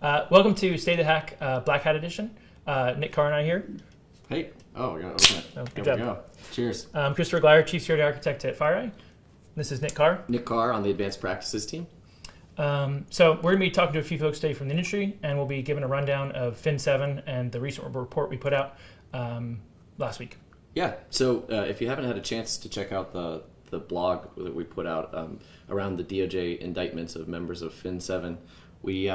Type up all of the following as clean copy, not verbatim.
Welcome to State of the Hack Black Hat Edition. Nick Carr and I here. Hey. Oh, we got to open it. Oh, good There job. we go. Cheers. Christopher Glyer, Chief Security Architect at FireEye. This is Nick Carr. Nick Carr on the Advanced Practices team. So we're going to be talking to a few folks today from the industry, and we'll be giving a rundown of Fin7 and the recent report we put out last week. Yeah. So if you haven't had a chance to check out the blog that we put out around the DOJ indictments of members of Fin7, we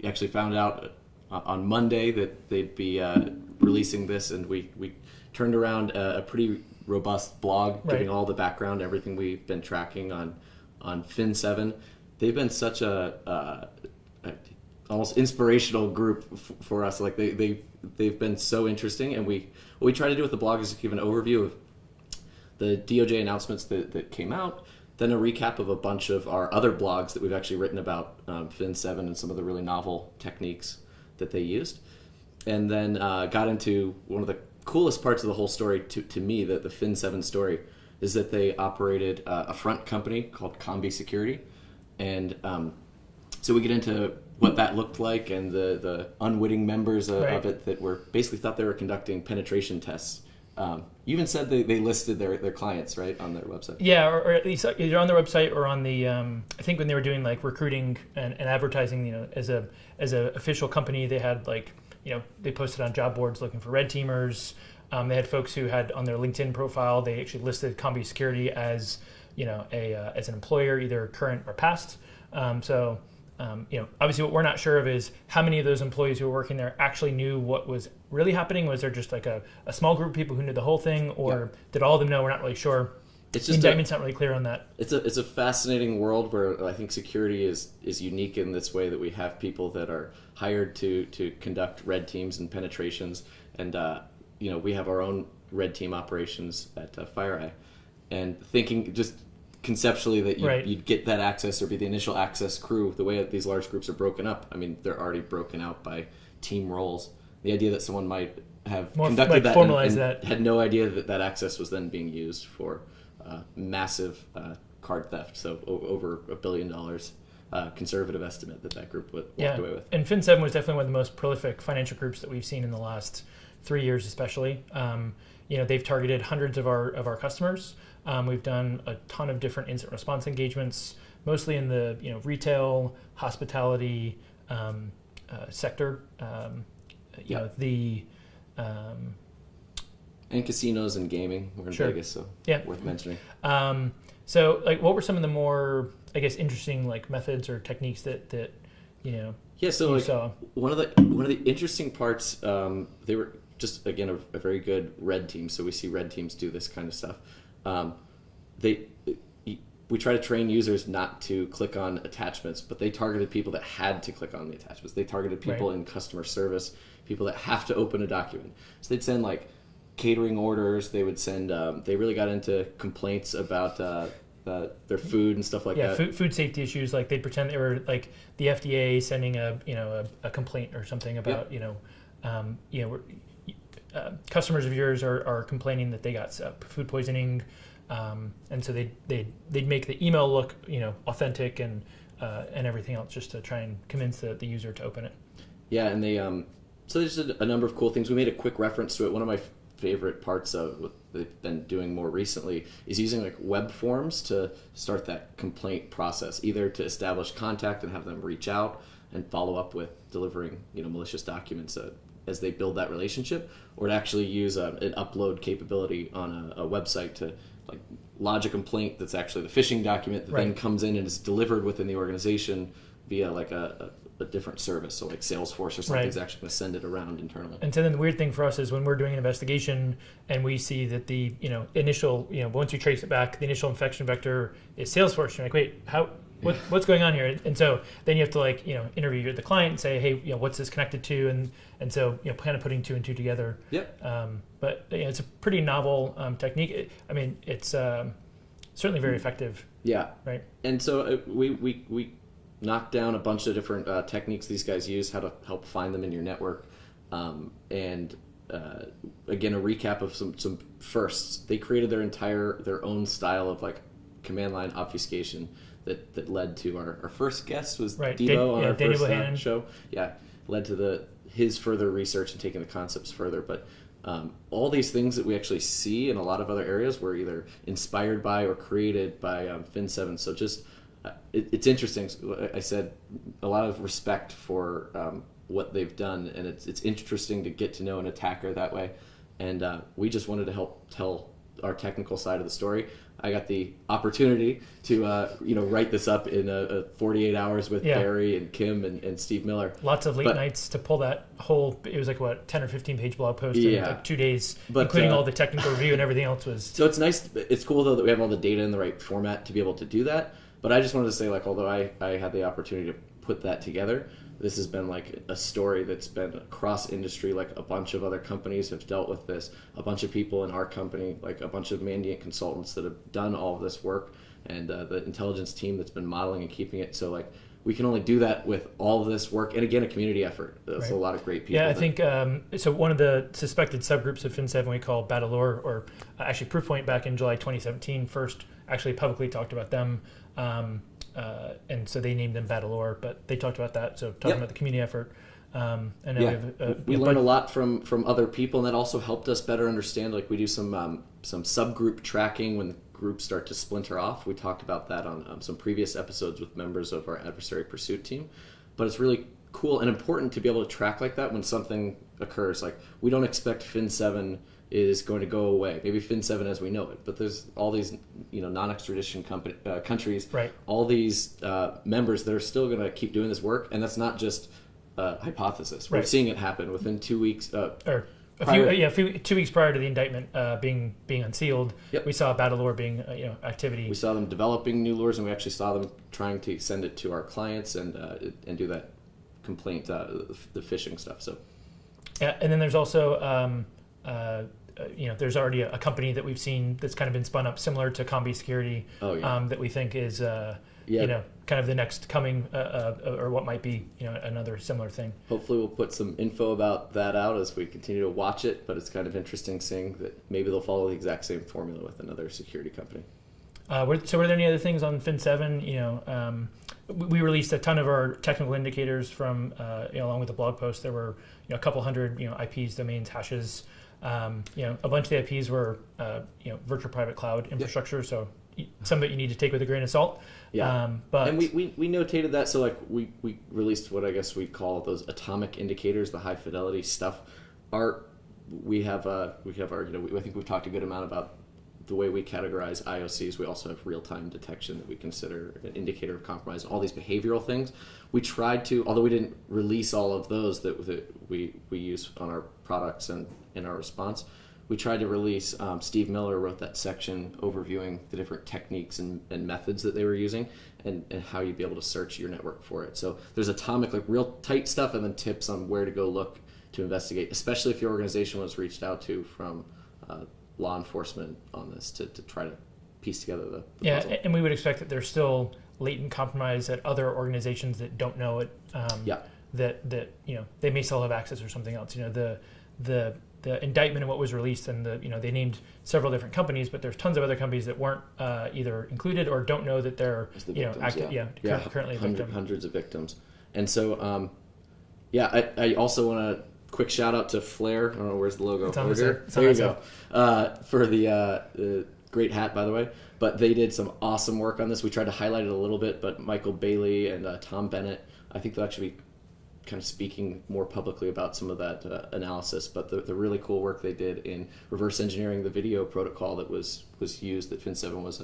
actually found out on Monday that they'd be releasing this, and we turned around a pretty robust blog giving all the background, everything we've been tracking on Fin7. They've been such a almost inspirational group for us. Like they've been so interesting, and what we try to do with the blog is give an overview of the DOJ announcements that came out, then a recap of a bunch of our other blogs that we've actually written about Fin7 and some of the really novel techniques that they used, and then got into one of the coolest parts of the whole story to me, the Fin7 story, is that they operated a front company called Combi Security, and so we get into what that looked like and the unwitting members of it that were basically thought they were conducting penetration tests. You even said they listed their clients, right, on their website. Yeah, or at least either on their website or on the I think when they were doing like recruiting and advertising, as a official company, they had they posted on job boards looking for red teamers. They had folks who had on their LinkedIn profile, they actually listed Combi Security as as an employer, either current or past. Obviously what we're not sure of is how many of those employees who were working there actually knew what was really happening. Was there just like a small group of people who knew the whole thing, or did all of them know? We're not really sure. It's the just indictment's not really clear on that. It's a fascinating world where I think security is unique in this way that we have people that are hired to conduct red teams and penetrations, and we have our own red team operations at FireEye, and thinking just conceptually that you'd get that access or be the initial access crew. The way that these large groups are broken up, I mean, they're already broken out by team roles. The idea that someone might have conducted that and had no idea that access was then being used for massive card theft. So over $1 billion conservative estimate that group walked away with. And Fin7 was definitely one of the most prolific financial groups that we've seen in the last 3 years, especially. They've targeted hundreds of our customers. We've done a ton of different incident response engagements, mostly in the retail, hospitality sector. And casinos and gaming. We're in Vegas, so worth mentioning. So what were some of the more, I guess, interesting methods or techniques that you saw? One of the interesting parts, they were just again a very good red team. So we see red teams do this kind of stuff. We try to train users not to click on attachments, but they targeted people that had to click on the attachments. They targeted people in customer service, people that have to open a document. So they'd send catering orders. They would send. They really got into complaints about their food and stuff like that. Yeah, food safety issues. Like they'd pretend they were like the FDA sending a complaint or something about customers of yours are complaining that they got food poisoning. And so they'd make the email look authentic and everything else just to try and convince the user to open it. Yeah, and they so there's a number of cool things. We made a quick reference to it. One of my favorite parts of what they've been doing more recently is using web forms to start that complaint process, either to establish contact and have them reach out and follow up with delivering malicious documents as they build that relationship, or to actually use an upload capability on a website to lodge a complaint that's actually the phishing document that then comes in and is delivered within the organization via a different service. So Salesforce or something is actually going to send it around internally. And so then the weird thing for us is when we're doing an investigation and we see that the initial once you trace it back, the initial infection vector is Salesforce. You're like, wait, what's going on here? And so then you have to interview the client and say, hey, what's this connected to? And so kind of putting two and two together. Yep. But it's a pretty novel technique. It's certainly very effective. Yeah. Right. And so we knocked down a bunch of different techniques these guys use, how to help find them in your network, and again a recap of some firsts. They created their own style of command line obfuscation that led to our first guest was Right. Devo on our Daniel first Bohannon. show. Yeah, led to his further research and taking the concepts further. But all these things that we actually see in a lot of other areas were either inspired by or created by Fin7. So just it's interesting. I said a lot of respect for what they've done, and it's interesting to get to know an attacker that way. And we just wanted to help tell our technical side of the story. I got the opportunity to write this up in 48 hours with Barry and Kim and Steve Miller. Lots of late nights to pull that whole. It was like what 10 or 15 page blog post in like 2 days, including all the technical review and everything else was. So it's nice. It's cool though that we have all the data in the right format to be able to do that. But I just wanted to say, like, although I had the opportunity to put that together, this has been like a story that's been across industry. Like a bunch of other companies have dealt with this. A bunch of people in our company, like a bunch of Mandiant consultants that have done all of this work, and the intelligence team that's been modeling and keeping it. So like we can only do that with all of this work, and again, a community effort. There's a lot of great people. Yeah, I think so. One of the suspected subgroups of Fin7 we call backdoor, or actually Proofpoint, back in July 2017, first actually publicly talked about them. And so they named them backdoor, but they talked about that. So talking about the community effort. And we learned a lot from other people, and that also helped us better understand. Like we do some subgroup tracking when groups start to splinter off. We talked about that on some previous episodes with members of our adversary pursuit team. But it's really cool and important to be able to track like that when something occurs. Like we don't expect Fin7 is going to go away. Maybe Fin7 as we know it, but there's all these non-extradition countries, all these members that are still going to keep doing this work, and that's not just hypothesis. We're seeing it happen within 2 weeks. Or 2 weeks prior to the indictment being unsealed, we saw backdoor being activity. We saw them developing new lures, and we actually saw them trying to send it to our clients and do that complaint, the phishing stuff. So yeah, and then there's also there's already a company that we've seen that's kind of been spun up similar to Combi Security that we think is kind of the next coming or what might be another similar thing. Hopefully we'll put some info about that out as we continue to watch it, but it's kind of interesting seeing that maybe they'll follow the exact same formula with another security company. So were there any other things on Fin7? We released a ton of our technical indicators from along with the blog post. There were a couple hundred IPs, domains, hashes. A bunch of the IPs were virtual private cloud infrastructure, so some of it you need to take with a grain of salt. But and we notated that, so like we released what I guess we call those atomic indicators, the high fidelity stuff. We have our I think we've talked a good amount about the way we categorize IOCs. We also have real-time detection that we consider an indicator of compromise, all these behavioral things. We tried to, although we didn't release all of those that we use on our products and in our response, we tried to release, Steve Miller wrote that section overviewing the different techniques and methods that they were using and how you'd be able to search your network for it. So there's atomic, like real tight stuff, and then tips on where to go look to investigate, especially if your organization was reached out to from law enforcement on this to try to piece together the puzzle. And we would expect that there's still latent compromise at other organizations that don't know it. That they may still have access or something else. The indictment and what was released, and they named several different companies, but there's tons of other companies that weren't either included or don't know that they're active. Currently a victim. Hundreds of victims, and so I also want to. Quick shout out to Flair. I don't know, where's the logo? It's there you go. For the great hat, by the way. But they did some awesome work on this. We tried to highlight it a little bit, but Michael Bailey and Tom Bennett, I think they'll actually be kind of speaking more publicly about some of that analysis. But the really cool work they did in reverse engineering the video protocol that was used, that Fin7 was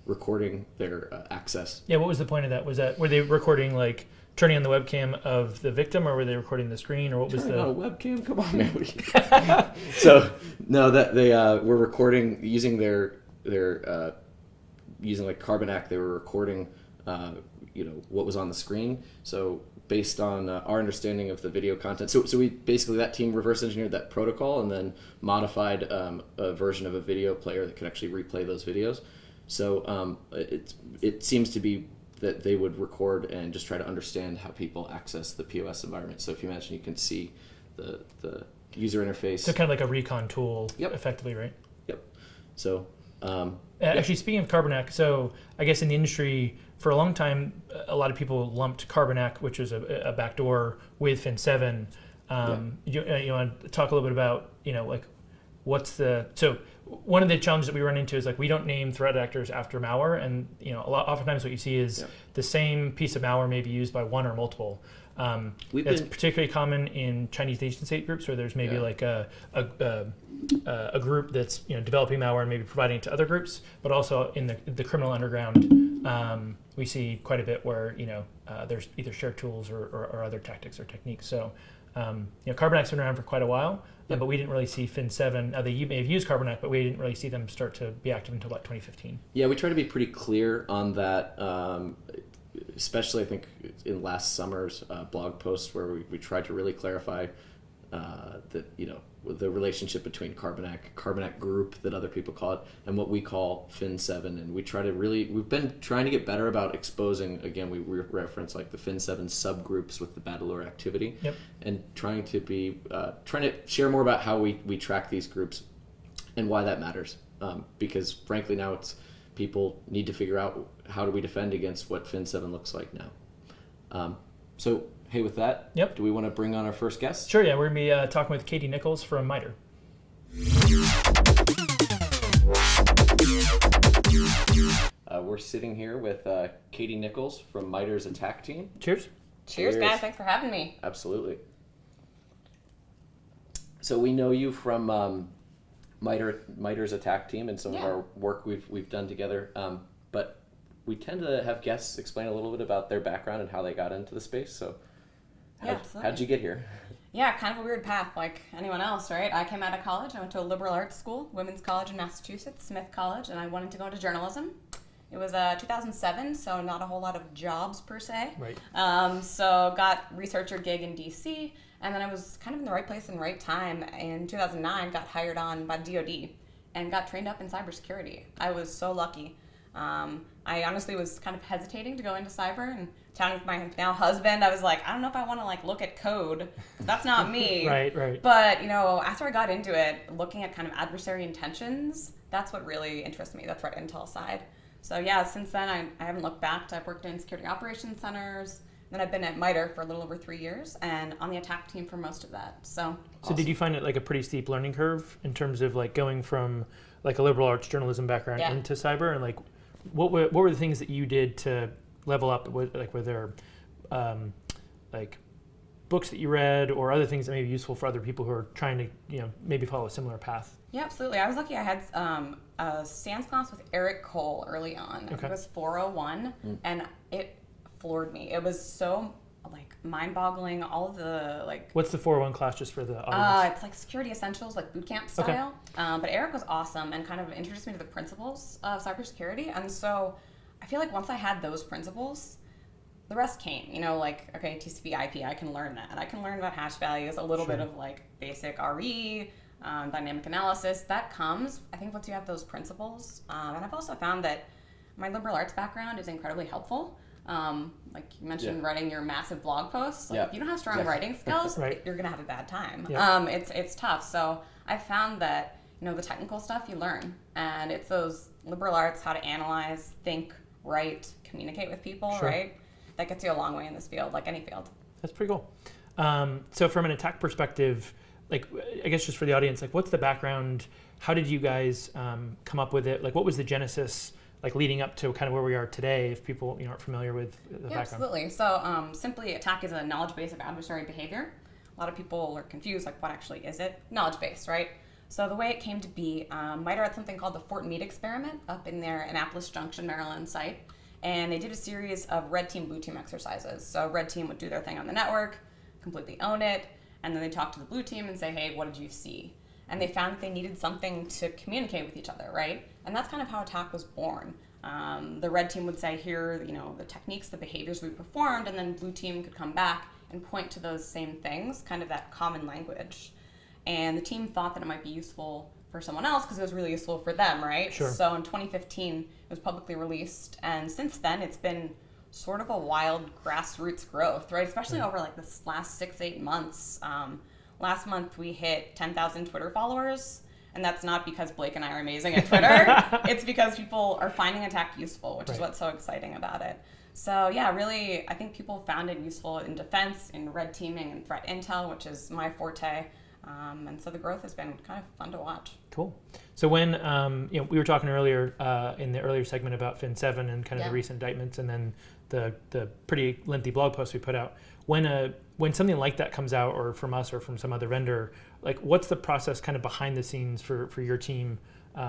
recording their access. Yeah, what was the point of that? Were they recording like turning on the webcam of the victim, or were they recording the screen, or what was turning on a webcam? Come on, man. So no, that they were recording using their using like Carbanak. They were recording what was on the screen. So based on our understanding of the video content, so we basically, that team reverse engineered that protocol and then modified a version of a video player that could actually replay those videos. So it seems to be that they would record and just try to understand how people access the POS environment. So if you imagine, you can see the user interface. So kind of like a recon tool, effectively, right? Yep. So Actually, speaking of Carbanak, so I guess in the industry for a long time, a lot of people lumped Carbanak, which was a backdoor, with Fin7. You want to talk a little bit about, like so one of the challenges that we run into is like we don't name threat actors after malware, and oftentimes what you see is the same piece of malware may be used by one or multiple. That's particularly common in Chinese nation state groups where there's maybe like a group that's developing malware and maybe providing it to other groups, but also in the criminal underground, we see quite a bit where there's either shared tools or other tactics or techniques. So Carbonac's been around for quite a while, but we didn't really see Fin7. Now they may have used Carbanak, but we didn't really see them start to be active until about 2015. Yeah, we try to be pretty clear on that. Especially I think in last summer's blog post where we tried to really clarify that the relationship between Carbanak Group that other people call it, and what we call Fin7, and we've been trying to get better about exposing. Again, we reference like the Fin7 subgroups with the backdoor activity, and trying to share more about how we track these groups and why that matters. Because frankly now people need to figure out how do we defend against what Fin7 looks like now. So, hey, with that, do we want to bring on our first guest? Sure, yeah. We're going to be talking with Katie Nichols from MITRE. We're sitting here with Katie Nichols from MITRE's attack team. Cheers. Cheers, guys. Thanks for having me. Absolutely. So we know you from MITRE's attack team and some of our work we've done together. But we tend to have guests explain a little bit about their background and how they got into the space. So how'd you get here? Yeah, kind of a weird path like anyone else, right? I came out of college. I went to a liberal arts school, women's college in Massachusetts, Smith College, and I wanted to go into journalism. It was 2007, so not a whole lot of jobs per se. Right. So got researcher gig in DC, and then I was kind of in the right place and right time. In 2009, got hired on by DoD and got trained up in cybersecurity. I was so lucky. I honestly was kind of hesitating to go into cyber, and chatting with my now husband, I was like, I don't know if I want to look at code, 'cause that's not me. Right. But after I got into it, looking at kind of adversary intentions, that's what really interests me. That's right, intel side. So yeah, since then I haven't looked back. I've worked in security operations centers. Then I've been at MITRE for a little over 3 years and on the attack team for most of that. So awesome. Did you find it like a pretty steep learning curve in terms of like going from like a liberal arts journalism background into cyber, and like what were the things that you did to level up? Were there like books that you read or other things that may be useful for other people who are trying to maybe follow a similar path? Yeah, absolutely. I was lucky. I had a SANS class with Eric Cole early on. Okay. It was 401, and it floored me. It was so mind-boggling. All of the What's the 401 class, just for the audience? It's like security essentials, like boot camp style. Okay. But Eric was awesome and kind of introduced me to the principles of cybersecurity. And so I feel like once I had those principles, the rest came. Okay, TCP IP, I can learn that. And I can learn about hash values, a little bit of basic RE, dynamic analysis. That comes, I think, once you have those principles. And I've also found that my liberal arts background is incredibly helpful. Like you mentioned, writing your massive blog posts. If you don't have strong writing skills, you're gonna have a bad time. It's tough. So I found that the technical stuff you learn, and it's those liberal arts, how to analyze, think, write, communicate with people, right? That gets you a long way in this field, like any field. That's pretty cool. So from an attack perspective, I guess just for the audience, what's the background? How did you guys come up with it? What was the genesis? Leading up to kind of where we are today, if people aren't familiar with the background. Absolutely. So simply, attack is a knowledge base of adversary behavior. A lot of people are confused, what actually is it? Knowledge base, right? So the way it came to be, MITRE had something called the Fort Meade experiment up in their Annapolis Junction, Maryland site. And they did a series of red team, blue team exercises. So red team would do their thing on the network, completely own it, and then they talk to the blue team and say, hey, what did you see? And they found that they needed something to communicate with each other, right? And that's kind of how attack was born. The red team would say, here are the techniques, the behaviors we performed, and then blue team could come back and point to those same things, kind of that common language. And the team thought that it might be useful for someone else because it was really useful for them, right? Sure. So in 2015, it was publicly released, and since then it's been sort of a wild grassroots growth, right? Especially over this last 6-8 months. Last month we hit 10,000 Twitter followers, And that's not because Blake and I are amazing at Twitter. It's because people are finding attack useful, which is what's so exciting about it. So yeah, really, I think people found it useful in defense, in red teaming, and threat intel, which is my forte. And so the growth has been kind of fun to watch. Cool. So when we were talking earlier in the earlier segment about Fin7 and kind of the recent indictments, and then the pretty lengthy blog post we put out. When something like that comes out, or from us or from some other vendor, like what's the process kind of behind the scenes for your team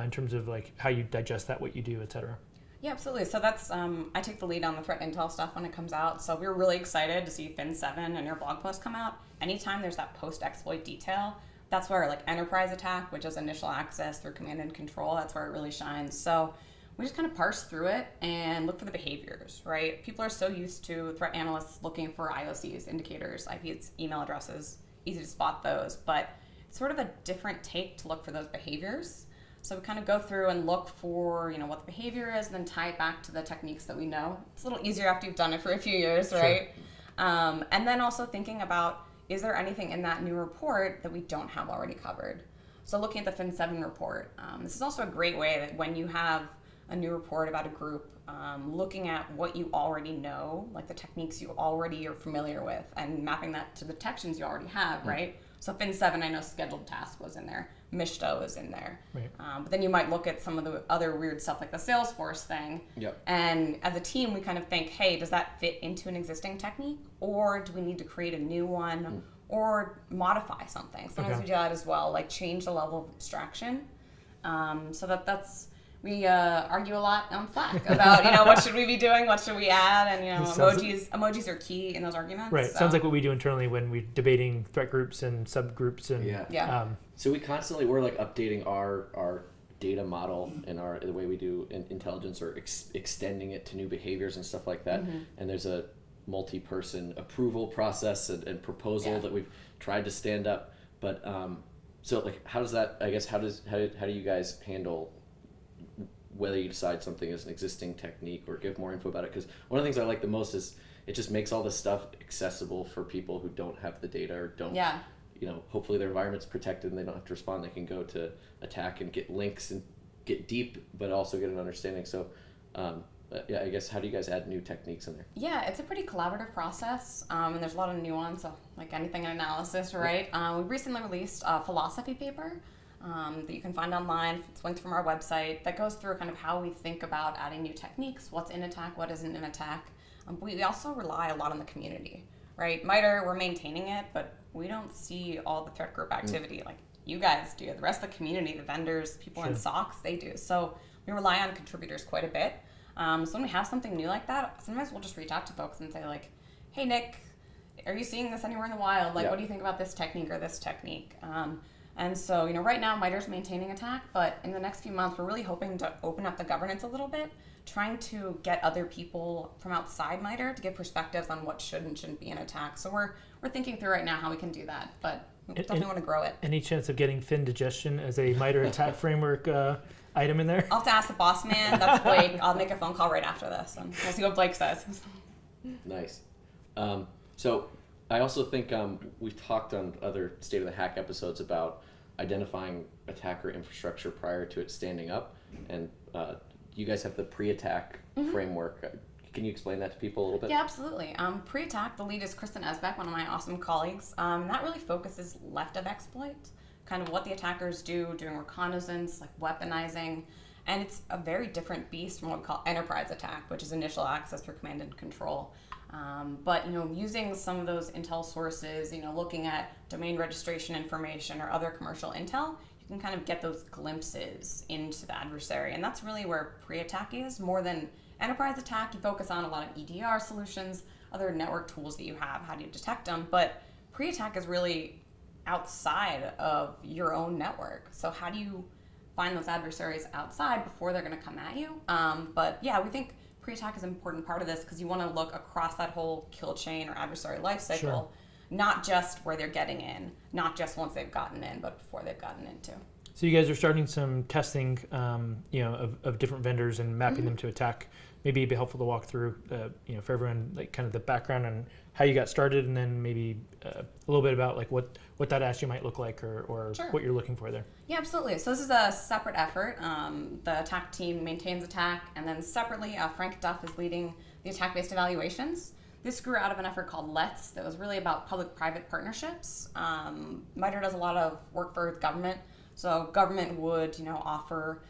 in terms of like how you digest that, what you do, et cetera? Yeah, absolutely. So that's I take the lead on the threat intel stuff when it comes out. So we were really excited to see Fin7 and your blog post come out. Anytime there's that post-exploit detail, that's where like enterprise attack, which is initial access through command and control, that's where it really shines. So we just kind of parse through it and look for the behaviors, right? People are so used to threat analysts looking for IOCs, indicators, IPs, email addresses, easy to spot those, but it's sort of a different take to look for those behaviors. So we kind of go through and look for, what the behavior is, and then tie it back to the techniques that we know. It's a little easier after you've done it for a few years, right? Sure. And then also thinking about, is there anything in that new report that we don't have already covered? So looking at the Fin7 report, this is also a great way that when you have a new report about a group, looking at what you already know, like the techniques you already are familiar with, and mapping that to the detections you already have, right? So Fin7, I know scheduled task was in there, Mishto was in there. Right. But then you might look at some of the other weird stuff like the Salesforce thing. Yep. And as a team, we kind of think, hey, does that fit into an existing technique? Or do we need to create a new one or modify something? Sometimes we do that as well, like change the level of abstraction. So that's... We argue a lot on Slack about, what should we be doing, what should we add, and emojis are key in those arguments. Right. So. Sounds like what we do internally when we're debating threat groups and subgroups and so we constantly we're like updating our data model and the way we do intelligence, or extending it to new behaviors and stuff like that. And there's a multi-person approval process and proposal that we've tried to stand up. But so like how does that? I guess how do you guys handle whether you decide something is an existing technique or give more info about it? Because one of the things I like the most is it just makes all this stuff accessible for people who don't have the data or don't, hopefully their environment's protected and they don't have to respond. They can go to attack and get links and get deep, but also get an understanding. So, I guess how do you guys add new techniques in there? Yeah, it's a pretty collaborative process, and there's a lot of nuance, so like anything in analysis, right? We recently released a philosophy paper that you can find online. It's linked from our website that goes through kind of how we think about adding new techniques, what's in attack, what isn't in attack. We also rely a lot on the community, right? MITRE, we're maintaining it, but we don't see all the threat group activity like you guys do. The rest of the community, the vendors, people in SOCs, they do. So we rely on contributors quite a bit. So when we have something new like that, sometimes we'll just reach out to folks and say like, hey, Nick, are you seeing this anywhere in the wild? Like, what do you think about this technique or this technique? And so, right now MITRE's maintaining attack, but in the next few months, we're really hoping to open up the governance a little bit, trying to get other people from outside MITRE to give perspectives on what should and shouldn't be an attack. So we're thinking through right now how we can do that, but we definitely want to grow it. Any chance of getting Fin digestion as a MITRE attack framework item in there? I'll have to ask the boss man. That's Blake. I'll make a phone call right after this, and we'll see what Blake says. Nice. So I also think we've talked on other State of the Hack episodes about identifying attacker infrastructure prior to it standing up, and you guys have the pre-attack framework. Can you explain that to people a little bit? Yeah, absolutely. Pre-attack, the lead is Kristen Esbeck, one of my awesome colleagues. That really focuses left of exploit, kind of what the attackers do, doing reconnaissance, like weaponizing, and it's a very different beast from what we call enterprise attack, which is initial access through command and control. But using some of those intel sources, looking at domain registration information or other commercial intel, you can kind of get those glimpses into the adversary, and that's really where pre-attack is. More than enterprise attack, you focus on a lot of EDR solutions, other network tools that you have, how do you detect them, but pre-attack is really outside of your own network. So how do you find those adversaries outside before they're going to come at you? But yeah, we think pre-attack is an important part of this because you want to look across that whole kill chain or adversary life cycle, not just where they're getting in, not just once they've gotten in, but before they've gotten in too. So you guys are starting some testing, of different vendors and mapping them to attack maybe it'd be helpful to walk through, for everyone, like kind of the background and how you got started, and then maybe a little bit about like what that actually might look like, or Sure. what you're looking for there. Yeah, absolutely. So this is a separate effort. The attack team maintains attack, and then separately, Frank Duff is leading the attack-based evaluations. This grew out of an effort called Let's that was really about public-private partnerships. MITRE does a lot of work for government, so government would offer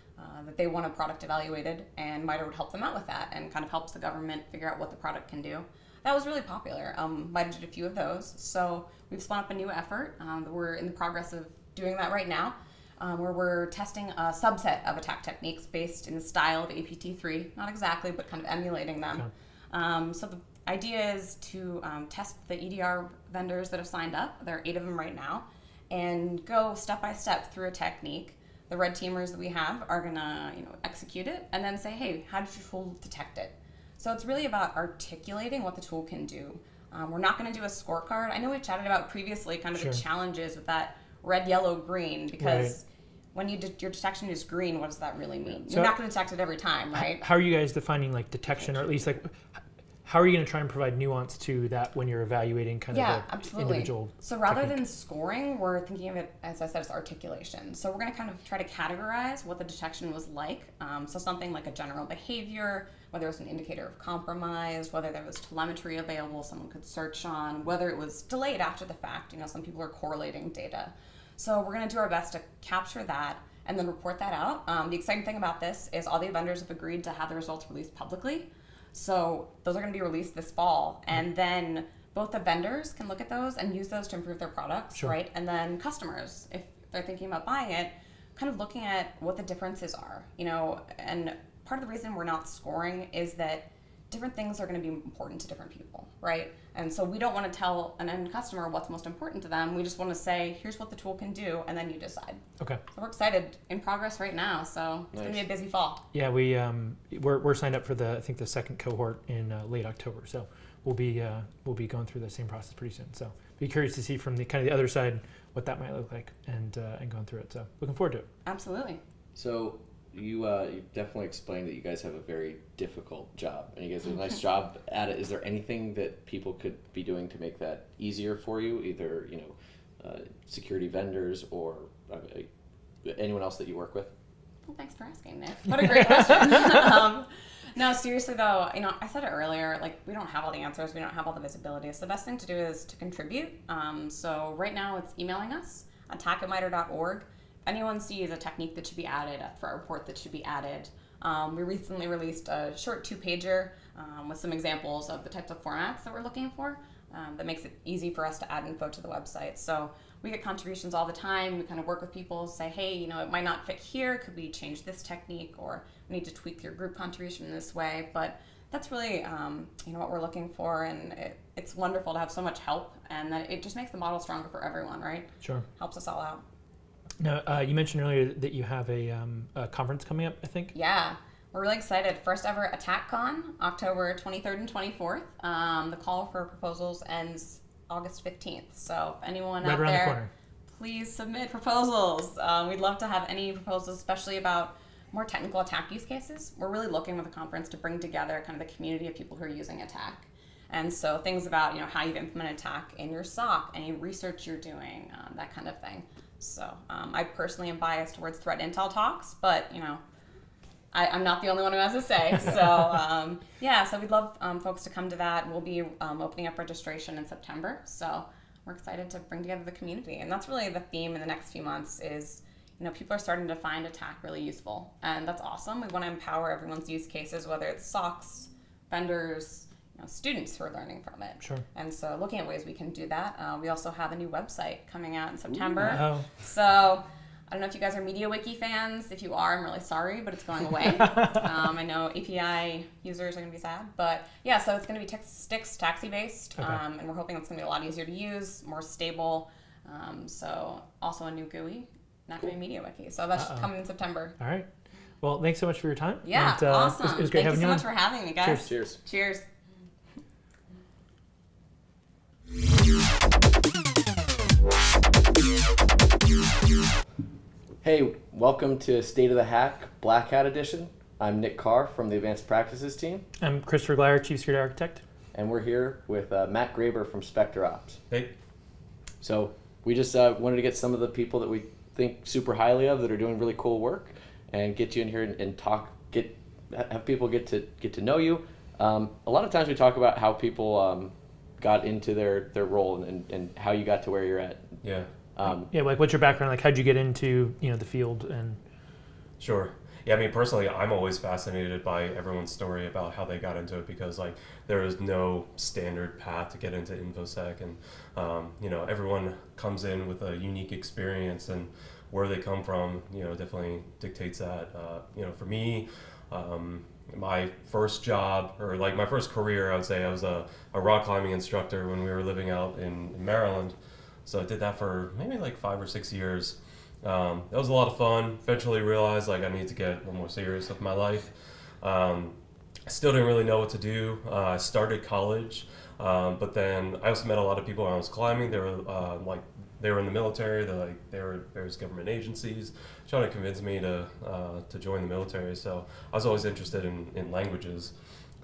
that they want a product evaluated, and MITRE would help them out with that and kind of helps the government figure out what the product can do. That was really popular. MITRE did a few of those, so we've spun up a new effort. We're in the progress of doing that right now, where we're testing a subset of attack techniques based in the style of APT3, not exactly, but kind of emulating them. Okay. So the idea is to test the EDR vendors that have signed up. There are 8 of them right now, and go step by step through a technique. The red teamers that we have are gonna execute it and then say, hey, how did your tool detect it? So it's really about articulating what the tool can do. We're not going to do a scorecard. I know we chatted about previously kind of Sure. the challenges with that red, yellow, green, because when your detection is green, what does that really mean? So you're not going to detect it every time, right? How are you guys defining like detection, or at least like how are you going to try and provide nuance to that when you're evaluating kind of the absolutely. individual So rather technique? than scoring, we're thinking of it, as I said, as articulation. So we're going to kind of try to categorize what the detection was like. So something like a general behavior, whether it was an indicator of compromise, whether there was telemetry available someone could search on, whether it was delayed after the fact. Some people are correlating data. So we're going to do our best to capture that and then report that out. The exciting thing about this is all the vendors have agreed to have the results released publicly. So those are going to be released this fall, and then both the vendors can look at those and use those to improve their products, Sure. right? And then customers, if they're thinking about buying it, kind of looking at what the differences are, and part of the reason we're not scoring is that different things are going to be important to different people, right? And so we don't want to tell an end customer what's most important to them. We just want to say, here's what the tool can do, and then you decide. Okay. So we're excited, in progress right now, so it's going to be a busy fall. Yeah, we're signed up for I think the second cohort in late October, so we'll be going through the same process pretty soon. So be curious to see from the kind of the other side what that might look like, and going through it. So looking forward to it. Absolutely. So you definitely explained that you guys have a very difficult job, and you guys do a nice job at it. Is there anything that people could be doing to make that easier for you, either security vendors or anyone else that you work with? Well, thanks for asking, Nick. What a great question. No, seriously though, I said it earlier, like we don't have all the answers, we don't have all the visibility. So the best thing to do is to contribute. So right now it's emailing us, attack@mitre.org. Anyone sees a technique that should be added, a threat report that should be added. We recently released a short 2-pager with some examples of the types of formats that we're looking for. That makes it easy for us to add info to the website. So we get contributions all the time. We kind of work with people, say, hey, it might not fit here. Could we change this technique? Or we need to tweak your group contribution in this way. But that's really, what we're looking for. And it's wonderful to have so much help. And that it just makes the model stronger for everyone, right? Sure. Helps us all out. Now, you mentioned earlier that you have a conference coming up, I think? Yeah. We're really excited. First ever AttackCon, October 23rd and 24th. The call for proposals ends August 15th. So if anyone right out around there, the corner. please submit proposals. We'd love to have any proposals, especially about more technical attack use cases. We're really looking with the conference to bring together kind of the community of people who are using attack. And so things about how you've implemented attack in your SOC, any research you're doing, that kind of thing. So I personally am biased towards threat intel talks, but I'm not the only one who has a say. So so we'd love folks to come to that. We'll be opening up registration in September. So we're excited to bring together the community. And that's really the theme in the next few months is, people are starting to find attack really useful. And that's awesome. We want to empower everyone's use cases, whether it's SOCs, vendors, students who are learning from it. Sure. And so looking at ways we can do that. We also have a new website coming out in September. Wow. So I don't know if you guys are MediaWiki fans. If you are, I'm really sorry, but it's going away. I know API users are going to be sad. But yeah, so it's going to be Stix taxi-based. Okay. And we're hoping it's going to be a lot easier to use, more stable. So also a new GUI, not going to be MediaWiki. So that's coming in September. All right. Well, thanks so much for your time. Yeah, and, awesome. It was great Thank having you so you much for having me, guys. Cheers. Cheers. Hey, welcome to State of the Hack Black Hat Edition. I'm Nick Carr from the Advanced Practices team, I'm Christopher Glyer, Chief Security Architect. and we're here with Matt Graber from Spectre Ops. Hey. So we just wanted to get some of the people that we think super highly of that are doing really cool work, and get you in here and talk, have people get to know you. A lot of times we talk about how people got into their role and how you got to where you're at. Yeah. Like what's your background? Like how'd you get into the field? And Sure. Yeah, I mean, personally, I'm always fascinated by everyone's story about how they got into it, because like there is no standard path to get into InfoSec, and everyone comes in with a unique experience, and where they come from, definitely dictates that. For me, my first job, or like my first career, I would say I was a rock climbing instructor when we were living out in Maryland. So I did that for maybe like 5 or 6 years. That was a lot of fun. Eventually realized like I need to get a little more serious with my life. I still didn't really know what to do. I started college, but then I also met a lot of people when I was climbing. They were in the military. They were various government agencies trying to convince me to join the military. So I was always interested in languages.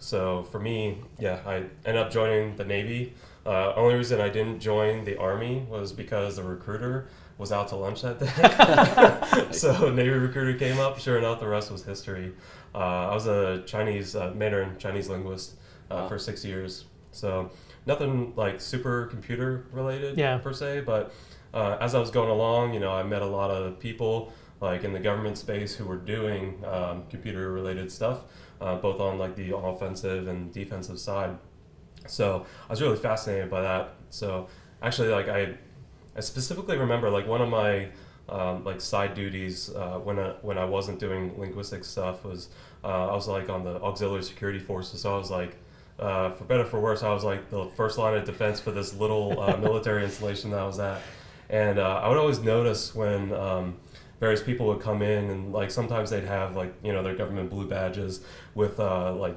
So for me, I ended up joining the Navy. Only reason I didn't join the Army was because the recruiter was out to lunch that day. So Navy recruiter came up. Sure enough, the rest was history. I was a Mandarin Chinese linguist for 6 years. So nothing like super computer related per se, but as I was going along, I met a lot of people like in the government space who were doing computer related stuff, both on like the offensive and defensive side. So I was really fascinated by that. So actually, like I specifically remember like one of my like side duties when I wasn't doing linguistic stuff was I was like on the auxiliary security forces. So I was like, for better or for worse, I was like the first line of defense for this little military installation that I was at. And I would always notice when various people would come in, and like sometimes they'd have like their government blue badges with like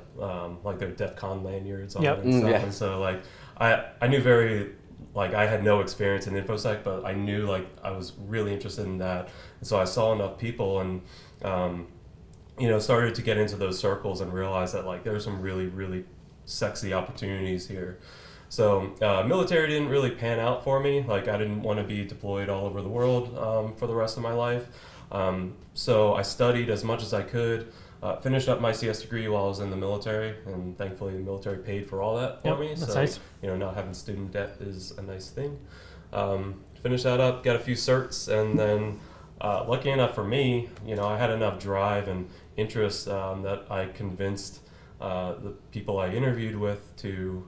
their DEF CON lanyards on it and stuff. And so like I knew I had no experience in InfoSec, but I knew like I was really interested in that. And so I saw enough people and started to get into those circles and realized that like there's some really, really sexy opportunities here. So military didn't really pan out for me. Like I didn't want to be deployed all over the world for the rest of my life. So I studied as much as I could, finished up my CS degree while I was in the military, and thankfully the military paid for all that for me. That's so nice. Not having student debt is a nice thing. Finished that up, got a few certs, and then lucky enough for me, I had enough drive and interest that I convinced the people I interviewed with to,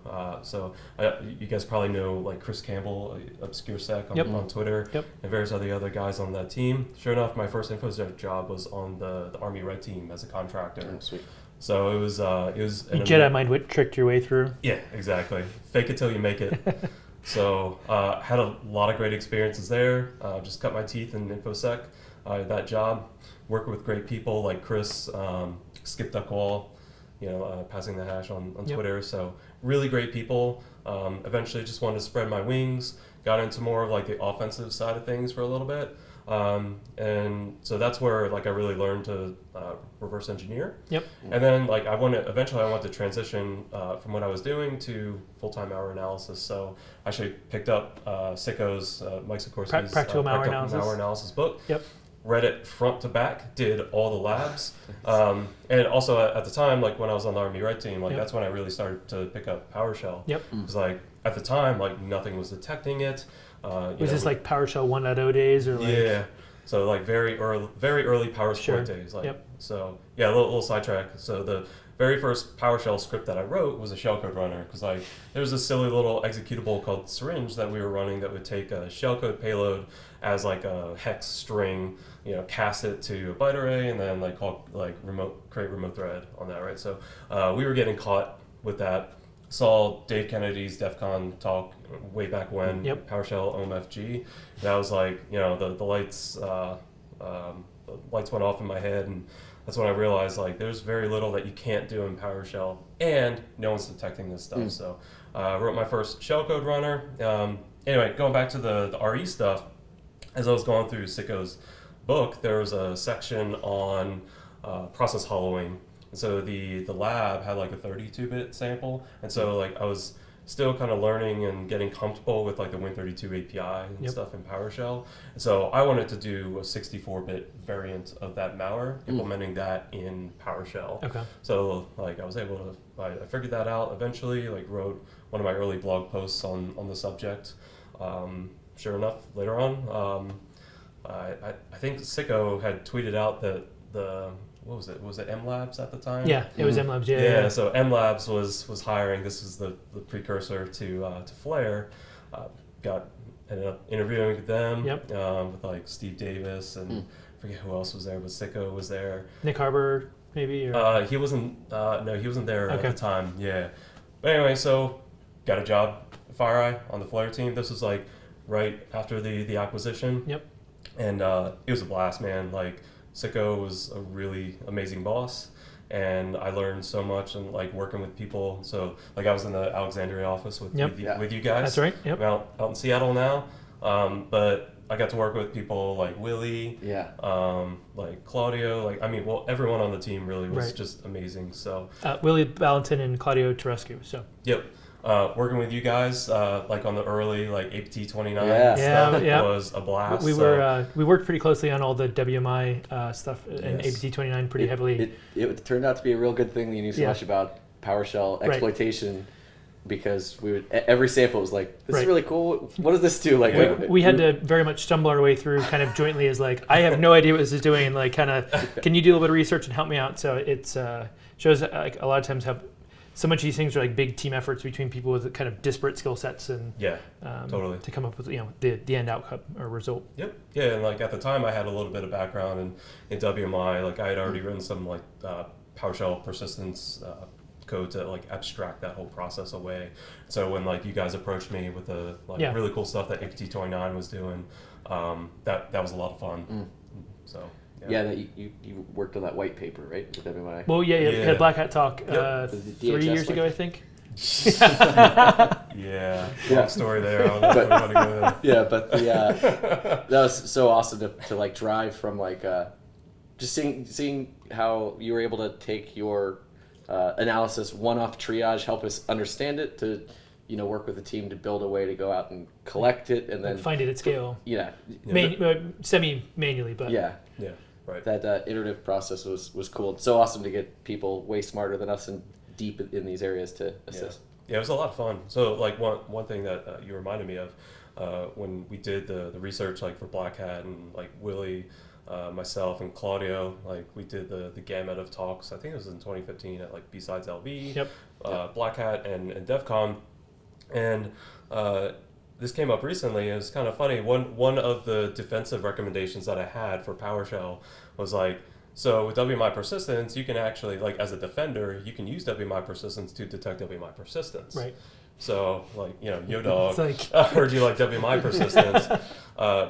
you guys probably know like Chris Campbell, Obscure Sec on Twitter, and various other guys on that team. Sure enough, my first InfoSec job was on the Army Red Team as a contractor. Oh, sweet. So it was Jedi mind tricked your way through. Yeah, exactly. Fake it till you make it. So had a lot of great experiences there. Just cut my teeth in InfoSec. That job, working with great people like Chris, Skip Duckwall, passing the hash on Twitter. So really great people. Eventually just wanted to spread my wings, got into more of like the offensive side of things for a little bit. And so that's where like I really learned to reverse engineer. And then like eventually I wanted to transition from what I was doing to full-time malware analysis. So I actually picked up Sicko's, Mike Sikorsky's Practical Malware Analysis book. Read it front to back, did all the labs, and also at the time, like when I was on the Army Red Team, like that's when I really started to pick up PowerShell. Because like at the time, like nothing was detecting it. Was this like PowerShell 1.0 days or like? Yeah, so like very early PowerShell days. Like so, a little sidetrack. So the very first PowerShell script that I wrote was a shellcode runner, because like there was this silly little executable called Syringe that we were running that would take a shellcode payload as like a hex string, cast it to a byte array, and then like create remote thread on that, right? So we were getting caught with that. Saw Dave Kennedy's DEF CON talk way back when, PowerShell OMFG. That was like, the lights went off in my head, and that's when I realized like there's very little that you can't do in PowerShell, and no one's detecting this stuff. So I wrote my first shellcode runner. Anyway, going back to the RE stuff, as I was going through Sicko's book, there was a section on process hollowing. And so the lab had like a 32-bit sample, and so like I was still kind of learning and getting comfortable with like the Win32 API and stuff in PowerShell. And so I wanted to do a 64-bit variant of that malware, implementing that in PowerShell. Okay. So like I was able to, I figured that out eventually, like wrote one of my early blog posts on the subject. Sure enough, later on, I think Sicko had tweeted out that what was it? Was it M Labs at the time? Yeah, it was M Labs. Yeah, Yeah, so M Labs was hiring. This is the precursor to Flare. Ended up interviewing with them. Yep. With like Steve Davis and I forget who else was there, but Sicko was there. Nick Harbour, maybe. Or? He wasn't. No, he wasn't there Okay. at the time. Yeah. But anyway, so got a job at FireEye on the Flare team. This was like right after the acquisition. Yep. And it was a blast, man. Like Sicko was a really amazing boss, and I learned so much and like working with people. So like I was in the Alexandria office with you guys. That's right. Yep. I'm out in Seattle now, but I got to work with people like Willie, like Claudio, like everyone on the team really was just amazing. So Willie Valentin and Claudio Terescu. So. Yep. Working with you guys, like on the early like APT 29 stuff was a blast. We worked pretty closely on all the WMI stuff and APT 29 pretty heavily. It turned out to be a real good thing that you knew so much about PowerShell exploitation, because we would every sample was like, this is really cool. What does this do? Like we had to very much stumble our way through, kind of jointly as like, I have no idea what this is doing, and like kind of, can you do a little bit of research and help me out? So it's shows that, like a lot of times have. So much of these things are like big team efforts between people with kind of disparate skill sets and totally to come up with the end outcome or result. Yep. Yeah, and like at the time I had a little bit of background in WMI. Like I had already written some like PowerShell persistence code to like abstract that whole process away. So when like you guys approached me with the really cool stuff that APT 29 was doing, that was a lot of fun. So. Yeah, that you worked on that white paper, right? With WMI. Well, we had Black Hat Talk 3 years ago, I think. Long story there. I don't know if we want to go there. Yeah, but that was so awesome to like drive from like just seeing how you were able to take your analysis one-off triage, help us understand it, to work with the team to build a way to go out and collect it and then find it at scale. Semi-manually, but right. That iterative process was cool. It's so awesome to get people way smarter than us and deep in these areas to assist. Yeah, it was a lot of fun. So like one thing that you reminded me of when we did the research like for Black Hat and like Willie, myself and Claudio, like we did the gamut of talks. I think it was in 2015 at like B-Sides LV, Black Hat and DEF CON. And this came up recently. It was kind of funny. One of the defensive recommendations that I had for PowerShell was like, so with WMI persistence, you can actually, like as a defender, you can use WMI persistence to detect WMI persistence. Right. So like, yo dog, I heard you like WMI persistence.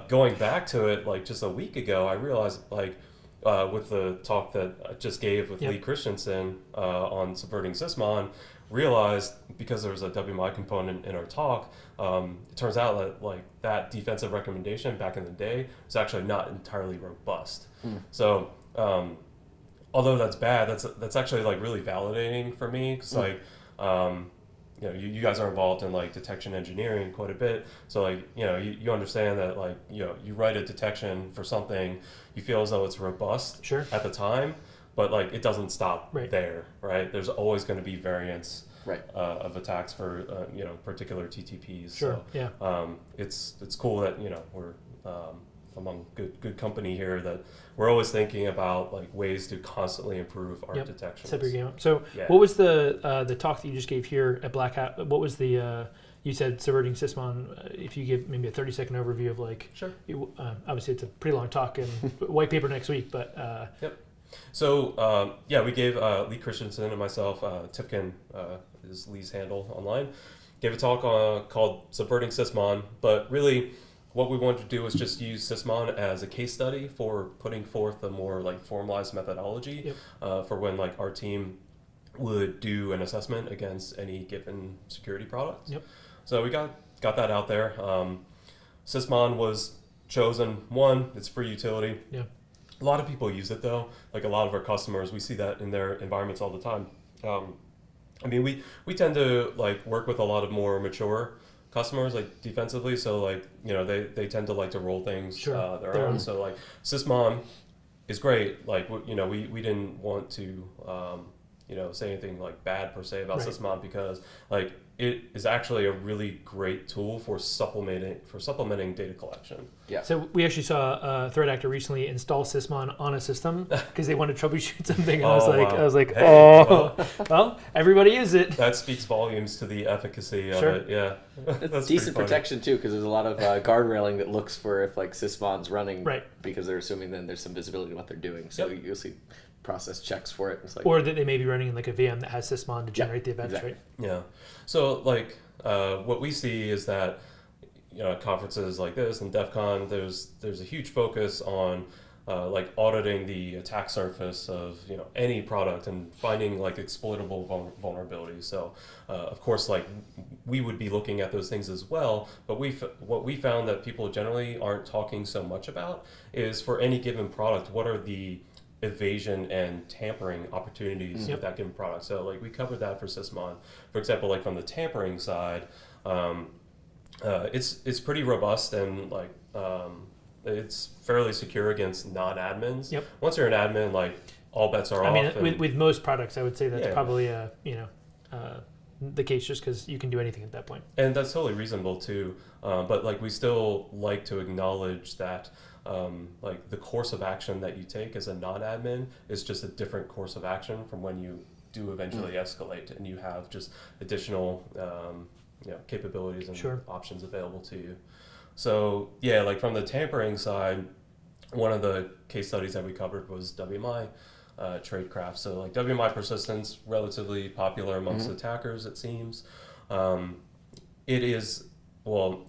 Going back to it, like just a week ago, I realized like with the talk that I just gave with Lee Christensen on subverting Sysmon, realized because there was a WMI component in our talk, it turns out that like that defensive recommendation back in the day was actually not entirely robust. So although that's bad, that's actually like really validating for me, because like you guys are involved in like detection engineering quite a bit, so like you understand that like you write a detection for something, you feel as though it's robust at the time, but like it doesn't stop there, right? There's always going to be variants of attacks for particular TTPs. So it's cool that we're among good company here, that we're always thinking about like ways to constantly improve our detection. Step your game up. So what was the talk that you just gave here at Black Hat? What was the you said subverting Sysmon? If you give maybe a 30-second overview of like, obviously it's a pretty long talk and white paper next week, but So we gave Lee Christensen and myself, Tipkin is Lee's handle online, gave a talk called Subverting Sysmon, but really what we wanted to do was just use Sysmon as a case study for putting forth a more like formalized methodology for when like our team would do an assessment against any given security product. So we got that out there. Sysmon was chosen. One, it's free utility. A lot of people use it though. Like a lot of our customers, we see that in their environments all the time. I mean, we tend to like work with a lot of more mature customers, like defensively. So like, you know, they tend to like to roll things Sure. their own. So like Sysmon is great. Like, you know, we didn't want to, you know, say anything like bad per se about Right. Sysmon because like it is actually a really great tool for supplementing data collection. Yeah. So we actually saw a threat actor recently install Sysmon on a system because they wanted to troubleshoot something. And Oh, wow. I was like, Hey, oh, well, everybody use it. That speaks volumes to the efficacy of Sure. it. Yeah. That's It's pretty decent funny. protection too, because there's a lot of guardrailing that looks for if like Sysmon's running, Right. because they're assuming then there's some visibility to what they're doing. So Yep. you'll see process checks for it. It's like, Or that they may be running in like a VM that has Sysmon to generate the events, exactly. right? Yeah. So like what we see is that, you know, at conferences like this and DEF CON, there's a huge focus on like auditing the attack surface of, you know, any product and finding like exploitable vulnerabilities. So of course, like we would be looking at those things as well, but what we found that people generally aren't talking so much about is for any given product, what are the evasion and tampering opportunities with that given product. So like we covered that for Sysmon. For example, like from the tampering side, it's pretty robust and like it's fairly secure against non-admins. Yep. Once you're an admin, like all bets are I off. mean, and- with most products, I would say that's Yeah. probably the case just because you can do anything at that point. And that's totally reasonable too. But like we still like to acknowledge that like the course of action that you take as a non-admin is just a different course of action from when you do eventually escalate and you have just additional you know, capabilities and Sure. options available to you. So yeah, like from the tampering side, one of the case studies that we covered was WMI tradecraft. So like WMI persistence, relatively popular amongst attackers, it seems. It is, well,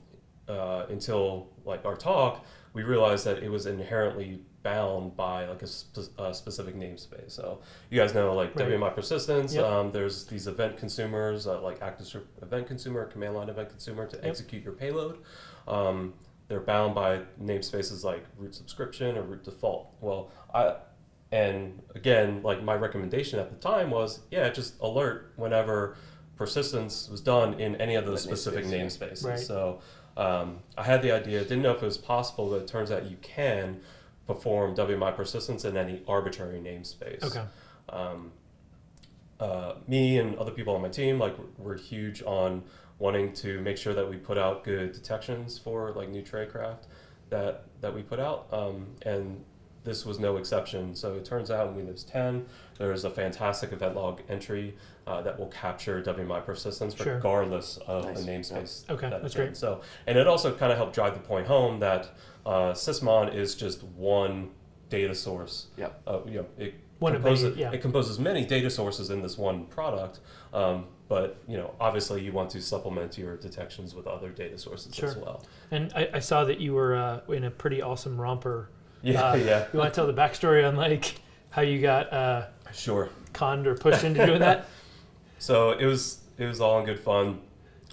until like our talk, we realized that it was inherently bound by like a specific namespace. So you guys know like Right. WMI persistence, Yep. there's these event consumers, like active event consumer, command line event consumer to execute your payload. They're bound by namespaces like root subscription or root default. Well, and again, like my recommendation at the time was, yeah, just alert whenever persistence was done in any of those That specific namespace, namespaces. Right. So I had the idea, didn't know if it was possible, but it turns out you can perform WMI persistence in any arbitrary namespace. Okay. Me and other people on my team, like we're huge on wanting to make sure that we put out good detections for like new tradecraft that we put out, and this was no exception. So it turns out in Windows 10, there's a fantastic event log entry that will capture WMI persistence Sure. regardless of Nice. the namespace. Okay, that that's it's in. great. So, and it also kind of helped drive the point home that Sysmon is just one data source. Yep. You know, it One of composes, many, yeah. it composes many data sources in this one product, but you know, obviously you want to supplement your detections with other data sources Sure. as well. And I saw that you were in a pretty awesome romper. Yeah, yeah, You want to tell the backstory on like how you got sure. conned or pushed into doing that? So it was all in good fun.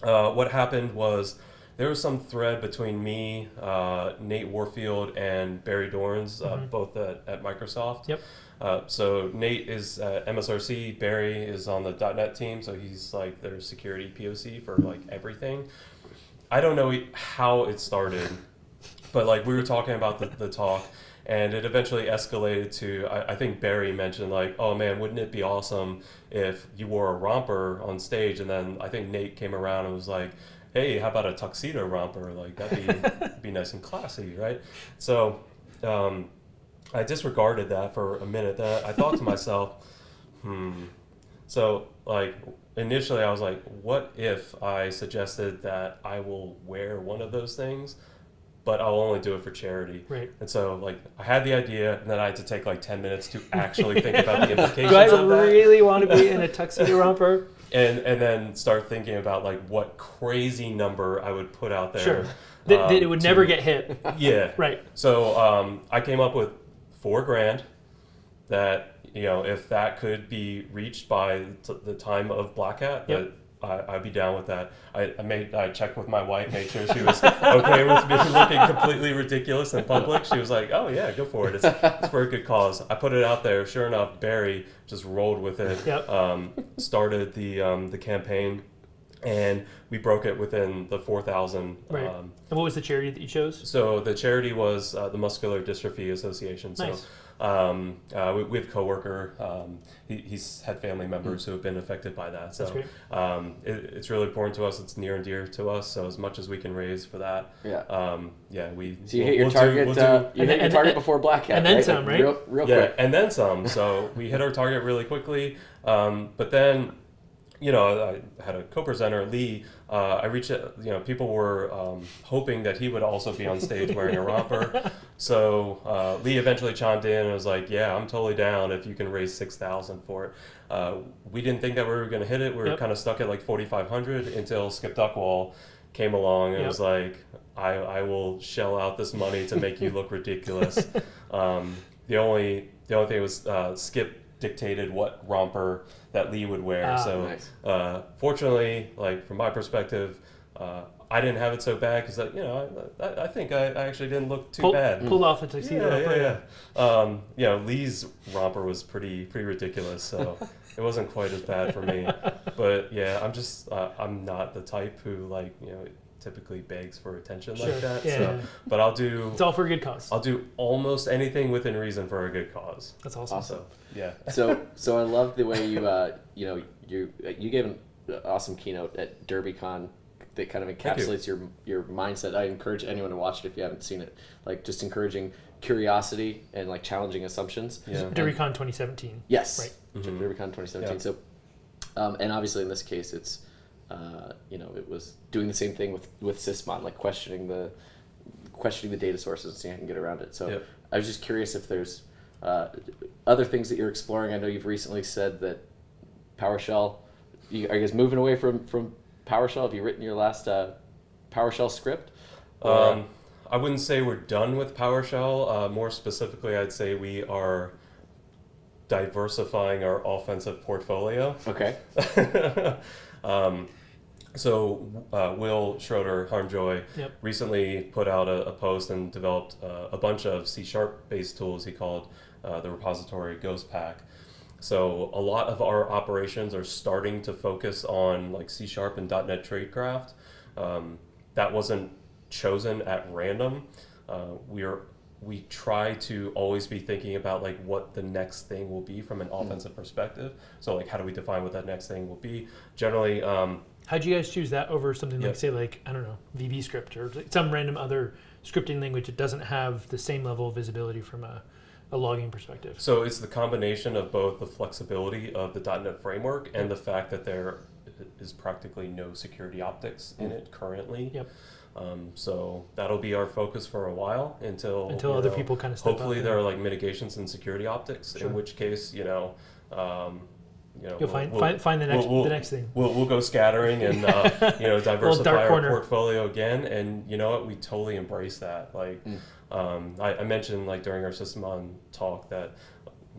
What happened was there was some thread between me, Nate Warfield, and Barry Dorns, both at Microsoft. Yep. So Nate is at MSRC, Barry is on the .NET team, so he's like their security POC for like everything. I don't know how it started, but like we were talking about the talk, and it eventually escalated to, I think Barry mentioned like, oh man, wouldn't it be awesome if you wore a romper on stage? And then I think Nate came around and was like, hey, how about a tuxedo romper? Like that'd be nice and classy, right? So I disregarded that for a minute. Then I thought to myself, So like initially I was like, what if I suggested that I will wear one of those things, but I'll only do it for charity? Right. And so like I had the idea, and then I had to take like 10 minutes to actually think about the implications Do I of that. really want to be in a tuxedo romper? And then start thinking about like what crazy number I would put out there. Sure. That it would never to- get hit. Yeah. Right. So I came up with $4,000 that, you know, if that could be reached by the time of Black Hat, Yep. I'd be down with that. I checked with my wife, made sure she was okay with me looking completely ridiculous in public. She was like, "Oh yeah, go for it. It's for a good cause." I put it out there. Sure enough, Barry just rolled with it. Yep. Started the campaign, and we broke it within the 4,000. Right. And what was the charity that you chose? So the charity was the Muscular Dystrophy Association. So, Nice. we have a coworker. He's had family members who have been affected by that. So That's great. it's really important to us. It's near and dear to us. So as much as we can raise for that, we. So you hit your target. You hit your target before Black Hat, and then right? some, right? Real quick. And then some. So we hit our target really quickly. But then, I had a co-presenter, Lee. I reached out, people were hoping that he would also be on stage wearing a romper. So Lee eventually chimed in and was like, "Yeah, I'm totally down if you can raise 6,000 for it." We didn't think that we were going to hit it. We were kind of stuck at like 4,500 until Skip Duckwall came along and was like, I will shell out this money to make you look ridiculous. The only thing was Skip dictated what romper that Lee would wear. Nice. Fortunately, like from my perspective, I didn't have it so bad because I think I actually didn't look too bad. Pulled off a tuxedo. Yeah. Lee's romper was pretty ridiculous, so it wasn't quite as bad for me. But yeah, I'm not the type who typically begs for attention like that. Yeah. But I'll do. It's all for a good cause. I'll do almost anything within reason for a good cause. That's awesome. So, yeah. So I love the way you gave an awesome keynote at DerbyCon that kind of encapsulates your mindset. I encourage anyone to watch it if you haven't seen it. Like just encouraging curiosity and like challenging assumptions. Yeah. DerbyCon 2017. Yes. Right. Mm-hmm. DerbyCon 2017. Yeah. So, and obviously in this case, it's it was doing the same thing with Sysmon, like questioning the data sources and seeing how you can get around it. So I was just curious if there's other things that you're exploring. I know you've recently said that PowerShell. Are you guys moving away from PowerShell? Have you written your last PowerShell script? I wouldn't say we're done with PowerShell. More specifically, I'd say we are diversifying our offensive portfolio. Okay. So Will Schroeder Harmjoy recently put out a post and developed a bunch of C# based tools he called the repository Ghost Pack. So a lot of our operations are starting to focus on like C# and .NET Tradecraft. That wasn't chosen at random. We try to always be thinking about like what the next thing will be from an offensive perspective. So like how do we define what that next thing will be? Generally, how'd you guys choose that over something like, say, like, I don't know, VB script or some random other scripting language that doesn't have the same level of visibility from a logging perspective? So it's the combination of both the flexibility of the .NET framework and the fact that there is practically no security optics in it currently. Yep. So that'll be our focus for a while until other people kind of step hopefully up. There are like mitigations and security optics, Sure. in which case, you'll we'll find the next thing. We'll go scattering and diversify dark our corner. portfolio again, and you know what, we totally embrace that. Like I mentioned like during our System talk that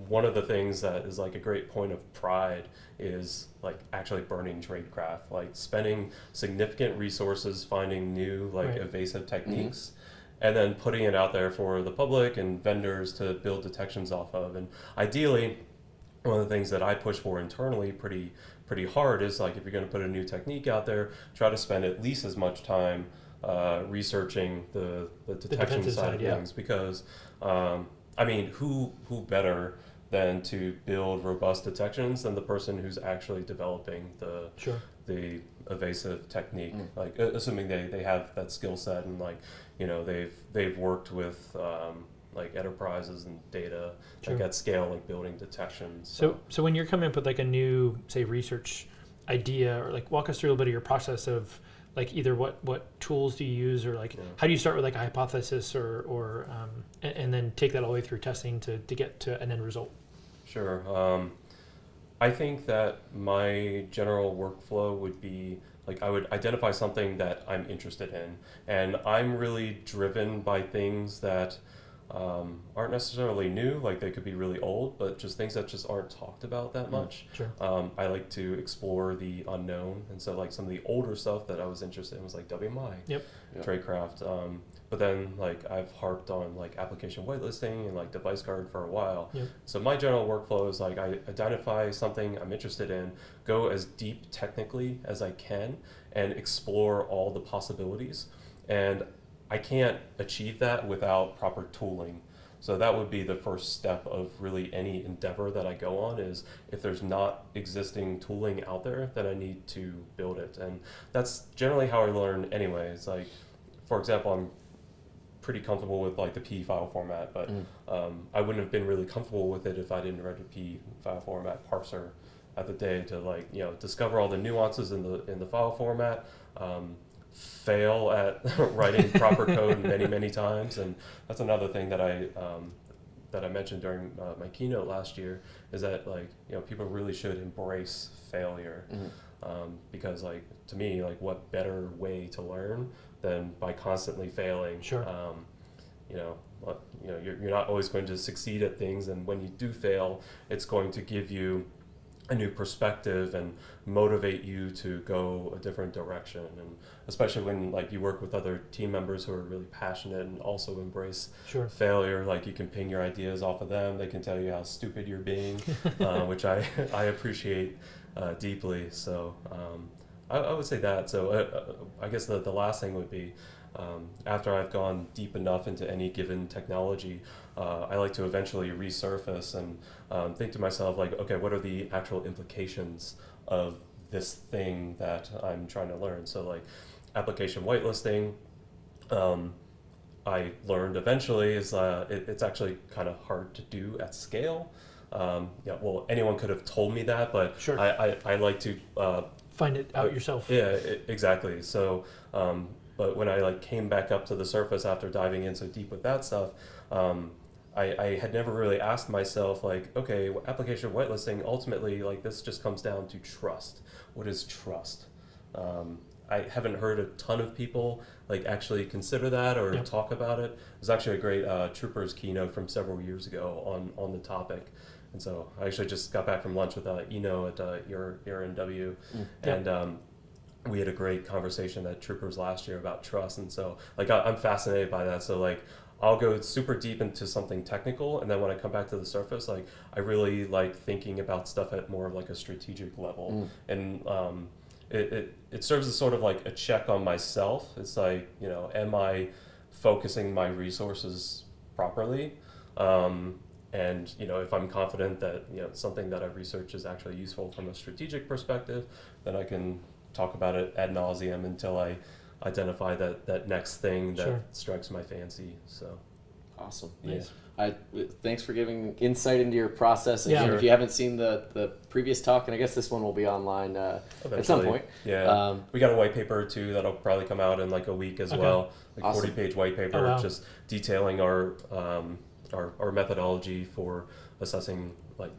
one of the things that is like a great point of pride is like actually burning tradecraft, like spending significant resources finding new evasive techniques. And then putting it out there for the public and vendors to build detections off of. And ideally, one of the things that I push for internally pretty hard is like if you're going to put a new technique out there, try to spend at least as much time researching the detection side of things, because who better than to build robust detections than the person who's actually developing the evasive technique, like assuming they have that skill set and they've worked with like enterprises and data like at scale, like building detections. So when you're coming up with like a new, say, research idea, or like walk us through a little bit of your process of like either what tools do you use, or like how do you start with like a hypothesis or and then take that all the way through testing to get to an end result? Sure. I think that my general workflow would be like I would identify something that I'm interested in, and I'm really driven by things that aren't necessarily new, like they could be really old, but just things that just aren't talked about that much. Sure. I like to explore the unknown, and so like some of the older stuff that I was interested in was like WMI, Yep. tradecraft. But then like I've harped on like application whitelisting and like device guard for a while. Yep. So my general workflow is like I identify something I'm interested in, go as deep technically as I can, and explore all the possibilities. And I can't achieve that without proper tooling. So that would be the first step of really any endeavor that I go on, is if there's not existing tooling out there, then I need to build it. And that's generally how I learn anyway. It's like, for example, I'm pretty comfortable with like the P file format, but I wouldn't have been really comfortable with it if I didn't write a P file format parser at the day to like, you know, discover all the nuances in the file format, fail at writing proper code many times. And that's another thing that I mentioned during my keynote last year, is that like, you know, people really should embrace failure. Because like, to me, like, what better way to learn than by constantly failing? Sure. You know, you're not always going to succeed at things, and when you do fail, it's going to give you a new perspective and motivate you to go a different direction. And especially when like you work with other team members who are really passionate and also embrace Sure. failure, like you can ping your ideas off of them. They can tell you how stupid you're being, which I appreciate deeply. So I would say that. So I guess the last thing would be, after I've gone deep enough into any given technology, I like to eventually resurface and think to myself, like, okay, what are the actual implications of this thing that I'm trying to learn? So like application whitelisting, I learned eventually is it's actually kind of hard to do at scale. Yeah, well, anyone could have told me that, but Sure. I like to Find it out yourself. Yeah, exactly. So, but when I like came back up to the surface after diving in so deep with that stuff, I had never really asked myself, like, okay, application whitelisting, ultimately, like, this just comes down to trust. What is trust? I haven't heard a ton of people like actually consider that or talk about it. There's actually a great Troopers keynote from several years ago on the topic. And so I actually just got back from lunch with Eno at your NW, and we had a great conversation at Troopers last year about trust. And so like I'm fascinated by that. So like I'll go super deep into something technical, and then when I come back to the surface, like I really like thinking about stuff at more of like a strategic level. And it serves as sort of like a check on myself. It's like, you know, am I focusing my resources properly? And, you know, if I'm confident that, you know, something that I've researched is actually useful from a strategic perspective, then I can talk about it ad nauseum until I identify that next thing that strikes my fancy. So awesome. Nice. Thanks for giving insight into your process. Again, if you haven't seen the previous talk, and I guess this one will be online at some point. Yeah. We got a white paper too that'll probably come out in like a week as well. Like awesome. 40-page white paper, just detailing our methodology for assessing like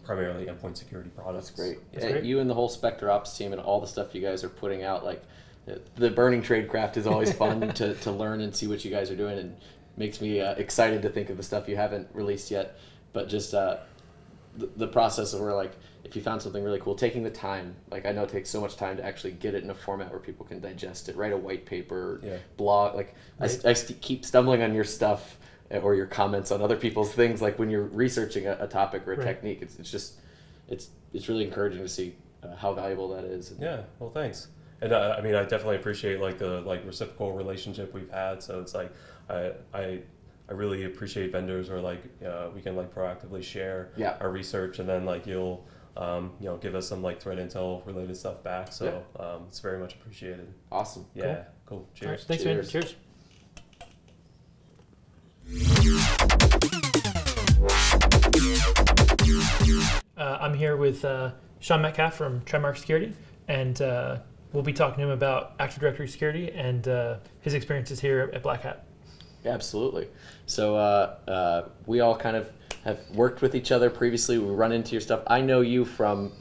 primarily endpoint security products. That's great. That's great. You and the whole Spectre Ops team and all the stuff you guys are putting out, like the burning tradecraft is always fun to learn and see what you guys are doing, and makes me excited to think of the stuff you haven't released yet. But just the process of where, like, if you found something really cool, taking the time, like I know it takes so much time to actually get it in a format where people can digest it, write a white paper, blog. Like I keep stumbling on your stuff or your comments on other people's things, like when you're researching a topic or a technique. It's really encouraging to see how valuable that is. Yeah, well, thanks. And I mean, I definitely appreciate like the reciprocal relationship we've had. So it's like I really appreciate vendors where like we can like proactively share our research, and then like you'll give us some like threat intel related stuff back. So it's very much appreciated. Awesome. Yeah. Cool. Cheers. Right, thanks, man. Cheers. I'm here with Sean Metcalf from Trimark Security, and we'll be talking to him about Active Directory security and his experiences here at Black Hat. Yeah, absolutely. So we all kind of have worked with each other previously. We run into your stuff. I know you from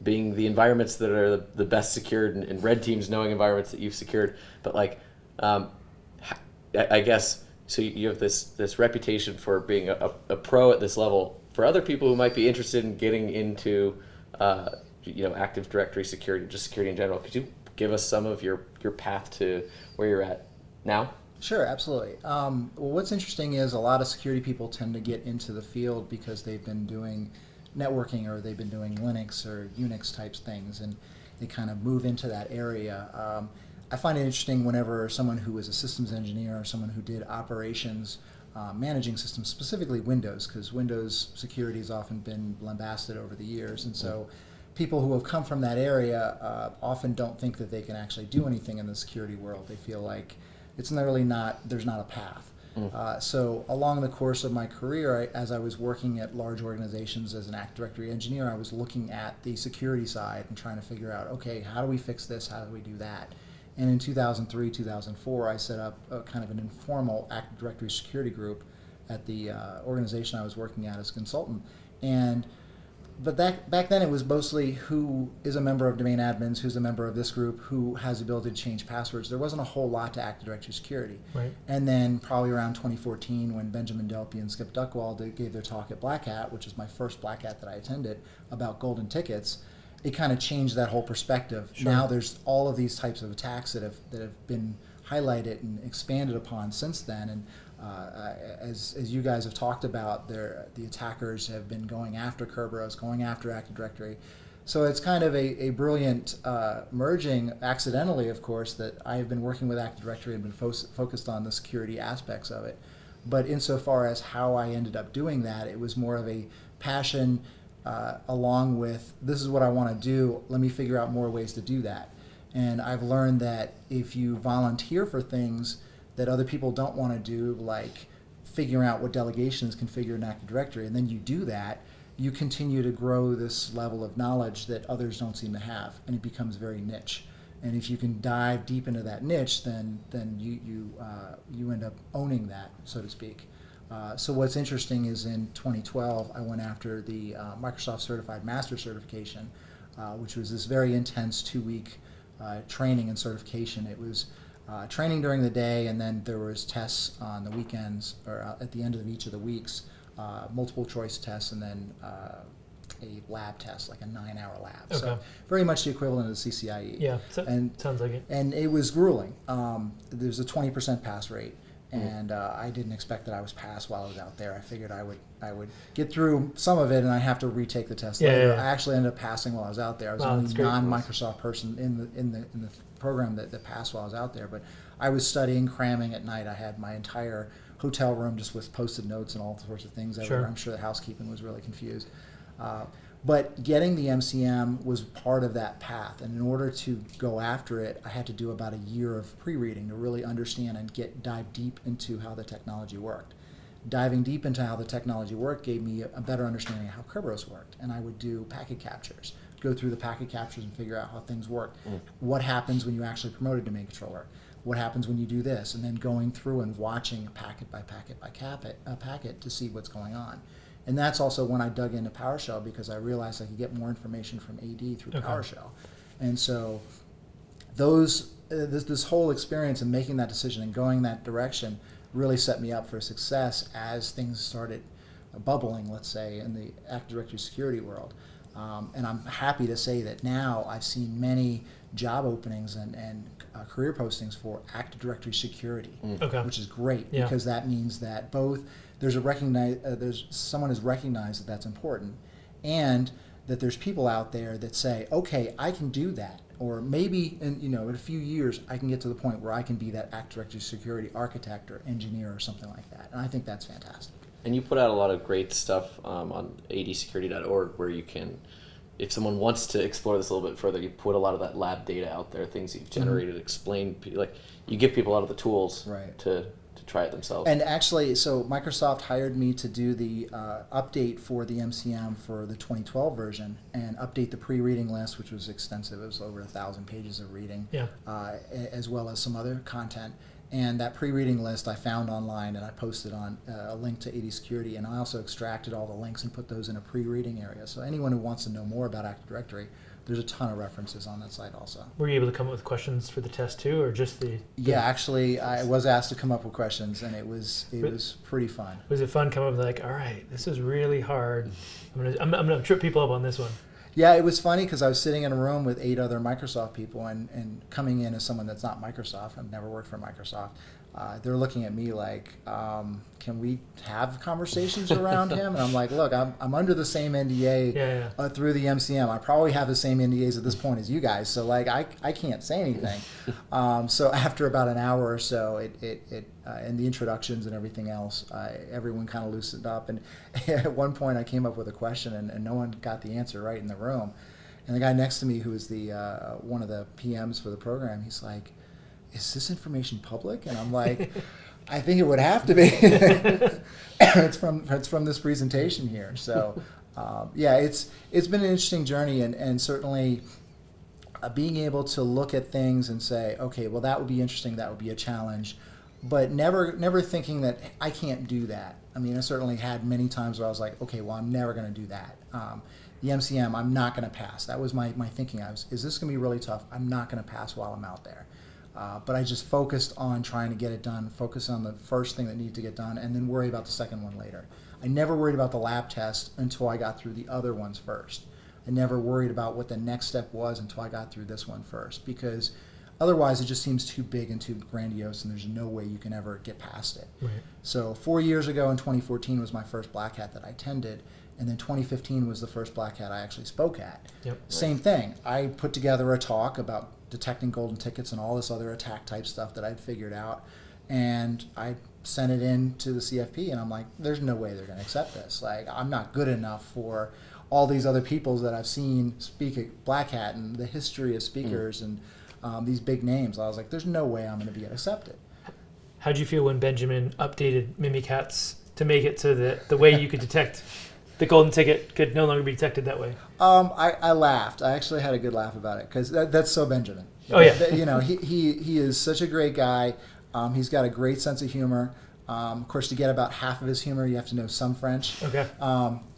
being the environments that are the best secured, and red teams knowing environments that you've secured. But like, I guess so you have this reputation for being a pro at this level. For other people who might be interested in getting into Active Directory security, just security in general, could you give us some of your path to where you're at now? Sure, absolutely. Well, what's interesting is a lot of security people tend to get into the field because they've been doing networking or they've been doing Linux or Unix types things, and they kind of move into that area. I find it interesting whenever someone who is a systems engineer or someone who did operations managing systems, specifically Windows, because Windows security has often been lambasted over the years, and so people who have come from that area often don't think that they can actually do anything in the security world. They feel like it's really not, there's not a path. So along the course of my career, as I was working at large organizations as an Active Directory engineer, I was looking at the security side and trying to figure out, okay, how do we fix this? How do we do that? And in 2003, 2004, I set up a kind of an informal Active Directory security group at the organization I was working at as a consultant. But back then it was mostly who is a member of domain admins, who's a member of this group, who has the ability to change passwords. There wasn't a whole lot to Active Directory security. Right. And then probably around 2014 when Benjamin Delpy and Skip Duckwald gave their talk at Black Hat, which is my first Black Hat that I attended, about golden tickets, it kind of changed that whole perspective. Sure. Now there's all of these types of attacks that have been highlighted and expanded upon since then. And as you guys have talked about, the attackers have been going after Kerberos, going after Active Directory. So it's kind of a brilliant merging, accidentally of course, that I have been working with Active Directory and been focused on the security aspects of it. But insofar as how I ended up doing that, it was more of a passion along with, this is what I want to do, let me figure out more ways to do that. And I've learned that if you volunteer for things that other people don't want to do, like figuring out what delegations configure in Active Directory, and then you do that, you continue to grow this level of knowledge that others don't seem to have, and it becomes very niche. And if you can dive deep into that niche, then you end up owning that, so to speak. So what's interesting is in 2012, I went after the Microsoft Certified Master Certification, which was this very intense 2-week training and certification. It was training during the day, and then there was tests on the weekends, or at the end of each of the weeks, multiple choice tests, and then a lab test, like a 9-hour lab. Okay. So very much the equivalent of the CCIE. Yeah, and sounds like it. And it was grueling. There's a 20% pass rate, and I didn't expect that I was passed while I was out there. I figured I would get through some of it, and I have to retake the test later. Yeah. I actually ended up passing while I was out there. I was the only non-Microsoft person in the program that passed while I was out there. But I was studying, cramming at night. I had my entire hotel room just with Post-it notes and all sorts of things. Sure. I'm sure the housekeeping was really confused. But getting the MCM was part of that path, and in order to go after it, I had to do about a year of pre-reading to really understand and dive deep into how the technology worked. Diving deep into how the technology worked gave me a better understanding of how Kerberos worked, and I would do packet captures, go through the packet captures and figure out how things work. What happens when you actually promote a domain controller? What happens when you do this? And then going through and watching packet by packet by packet to see what's going on. And that's also when I dug into PowerShell, because I realized I could get more information from AD through PowerShell. And so this whole experience and making that decision and going that direction really set me up for success as things started bubbling, let's say, in the Active Directory security world. And I'm happy to say that now I've seen many job openings and career postings for Active Directory security, which is great, because that means that both there's someone has recognized that that's important, and that there's people out there that say, okay, I can do that, or maybe in a few years I can get to the point where I can be that Active Directory security architect or engineer or something like that, and I think that's fantastic. And you put out a lot of great stuff on adsecurity.org where you can, if someone wants to explore this a little bit further, you put a lot of that lab data out there, things you've generated, explain, like you give people a lot of the tools to try it themselves. And actually, so Microsoft hired me to do the update for the MCM for the 2012 version and update the pre-reading list, which was extensive. It was over 1,000 pages of reading, as well as some other content. And that pre-reading list I found online, and I posted on a link to AD Security, and I also extracted all the links and put those in a pre-reading area. So anyone who wants to know more about Active Directory there's a ton of references on that site also. Were you able to come up with questions for the test too, or just the? Yeah, actually, I was asked to come up with questions, and it was pretty fun. Was it fun coming up with like, all right, this is really hard. I'm gonna trip people up on this one. Yeah, it was funny because I was sitting in a room with 8 other Microsoft people, and coming in as someone that's not Microsoft, I've never worked for Microsoft, they're looking at me like, can we have conversations around him? And I'm like, look, I'm under the same NDA through the MCM. I probably have the same NDAs at this point as you guys, so like I can't say anything. So after about an hour or so, and the introductions and everything else, everyone kind of loosened up. And at one point, I came up with a question, and no one got the answer right in the room. And the guy next to me, who was the one of the PMs for the program, he's like, "Is this information public?" And I'm like, "I think it would have to be." It's from this presentation here. So yeah, it's been an interesting journey, and certainly being able to look at things and say, okay, well, that would be interesting, that would be a challenge, but never thinking that I can't do that. I mean, I certainly had many times where I was like, okay, well, I'm never going to do that. The MCM, I'm not going to pass. That was my thinking. Is this going to be really tough? I'm not going to pass while I'm out there. But I just focused on trying to get it done, focus on the first thing that needed to get done, and then worry about the second one later. I never worried about the lab test until I got through the other ones first. I never worried about what the next step was until I got through this one first, because otherwise it just seems too big and too grandiose, and there's no way you can ever get past it. Right. So 4 years ago in 2014 was my first Black Hat that I attended, and then 2015 was the first Black Hat I actually spoke at. Yep. Same thing. I put together a talk about detecting golden tickets and all this other attack type stuff that I'd figured out, and I sent it in to the CFP, and I'm like, there's no way they're going to accept this. Like, I'm not good enough for all these other people that I've seen speak at Black Hat and the history of speakers and these big names. I was like, there's no way I'm going to be accepted. How'd you feel when Benjamin updated Mimikatz to make it so that the way you could detect the golden ticket could no longer be detected that way? I laughed. I actually had a good laugh about it because that's so Benjamin. Oh yeah. You know, he is such a great guy. He's got a great sense of humor. Of course, to get about half of his humor, you have to know some French. Okay.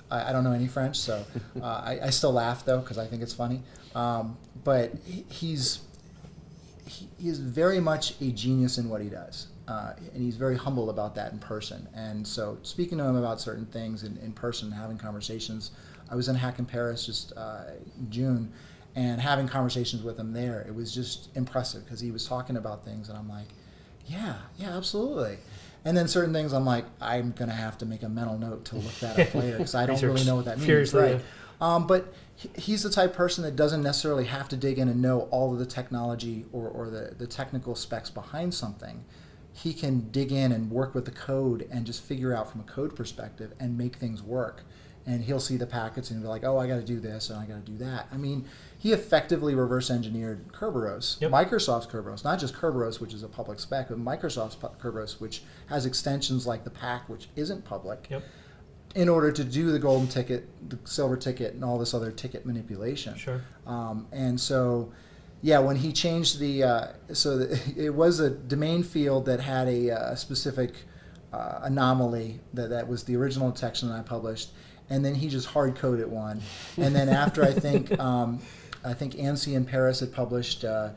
I don't know any French, so I still laugh though because I think it's funny. But he is very much a genius in what he does, and he's very humble about that in person. And so, speaking to him about certain things in person, having conversations. I was in Hack in Paris just in June, and having conversations with him there, it was just impressive because he was talking about things, and I'm like, yeah, absolutely. And then certain things I'm like, I'm going to have to make a mental note to look that up later because I don't really know what that means. Furiously, right. But he's the type of person that doesn't necessarily have to dig in and know all of the technology or the technical specs behind something. He can dig in and work with the code and just figure out from a code perspective and make things work. And he'll see the packets and be like, oh, I got to do this and I got to do that. I mean, he effectively reverse engineered Kerberos, Microsoft's Kerberos, not just Kerberos, which is a public spec, but Microsoft's Kerberos, which has extensions like the PAC, which isn't public, in order to do the golden ticket, the silver ticket, and all this other ticket manipulation. Sure. And so, yeah, when he changed it was a domain field that had a specific anomaly that was the original detection that I published. And then he just hard coded one. And then after I think ANSI in Paris had published a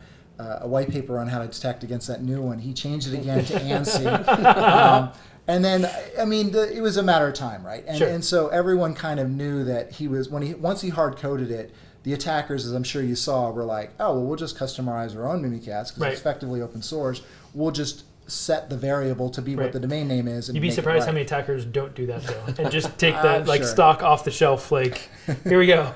white paper on how to detect against that new one, he changed it again to ANSI. And then, I mean, it was a matter of time, right? And, and so everyone kind of knew that he was, once he hard coded it, the attackers, as I'm sure you saw, were like, oh, well, we'll just customize our own Mimikatz because it's effectively open source. We'll just set the variable to be what the domain name is. And you'd be surprised how many attackers don't do that though, and just take the stock off the shelf. Like, here we go.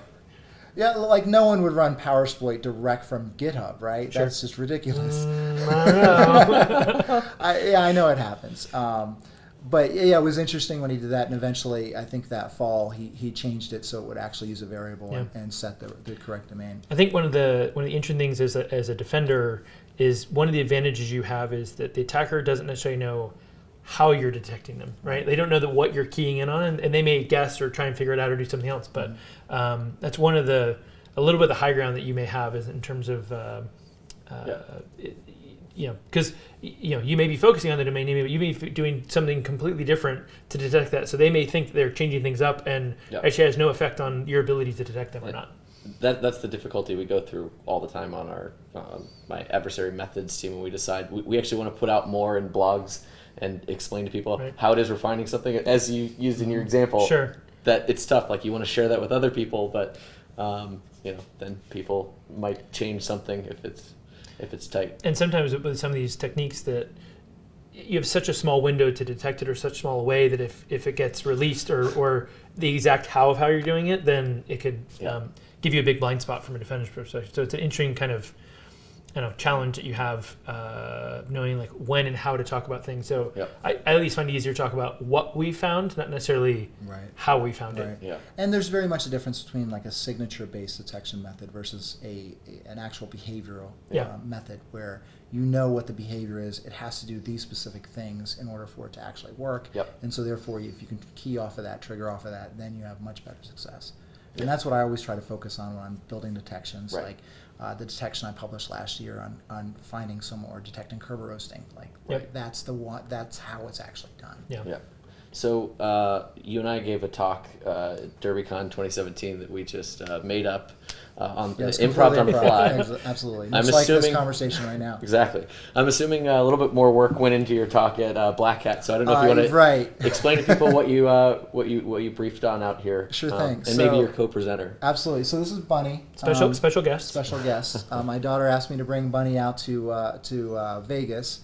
Yeah, like no one would run PowerSploit direct from GitHub, right? Sure. That's just ridiculous. I don't know. I know it happens. But yeah, it was interesting when he did that, and eventually, I think that fall he changed it so it would actually use a variable and set the correct domain. I think one of the interesting things as a defender is one of the advantages you have is that the attacker doesn't necessarily know how you're detecting them, right? They don't know what you're keying in on, and they may guess or try and figure it out or do something else. But that's one of a little bit of the high ground that you may have is in terms of, because you may be focusing on the domain name, but you may be doing something completely different to detect that. So they may think they're changing things up, and actually has no effect on your ability to detect them or not. that's the difficulty we go through all the time on our my adversary methods team when we decide we actually want to put out more in blogs and explain to people Right. how it is we're finding something, as you used in your example. Sure. That it's tough. Like, you want to share that with other people, but then people might change something if it's tight. And sometimes with some of these techniques that you have such a small window to detect it, or such small a way that if it gets released or the exact how of how you're doing it, then it could give you a big blind spot from a defender's perspective. So it's an interesting kind of challenge that you have, knowing like when and how to talk about things. So Yep. I at least find it easier to talk about what we found, not necessarily Right. how we found Right. it. Yeah. And there's very much a difference between like a signature-based detection method versus an actual behavioral Yeah. method where you know what the behavior is. It has to do these specific things in order for it to actually work. Yep. And so therefore, if you can key off of that, trigger off of that, then you have much better success. And that's what I always try to focus on when I'm building detections. Right. Like the detection I published last year on finding someone or detecting Kerber roasting. Like Yep. that's the one. That's how it's actually done. Yeah. Yeah. So you and I gave a talk at DerbyCon 2017 that we just made up on Yes, improv on the completely fly. Absolutely. I'm Much like this assuming- conversation right now. Exactly. I'm assuming a little bit more work went into your talk at Black Hat. So I don't know if you want to Right. explain to people what you briefed on out here. Sure thing. And maybe So- your co-presenter. Absolutely. So this is Bunny. Special guest. Special guest. My daughter asked me to bring Bunny out to Vegas.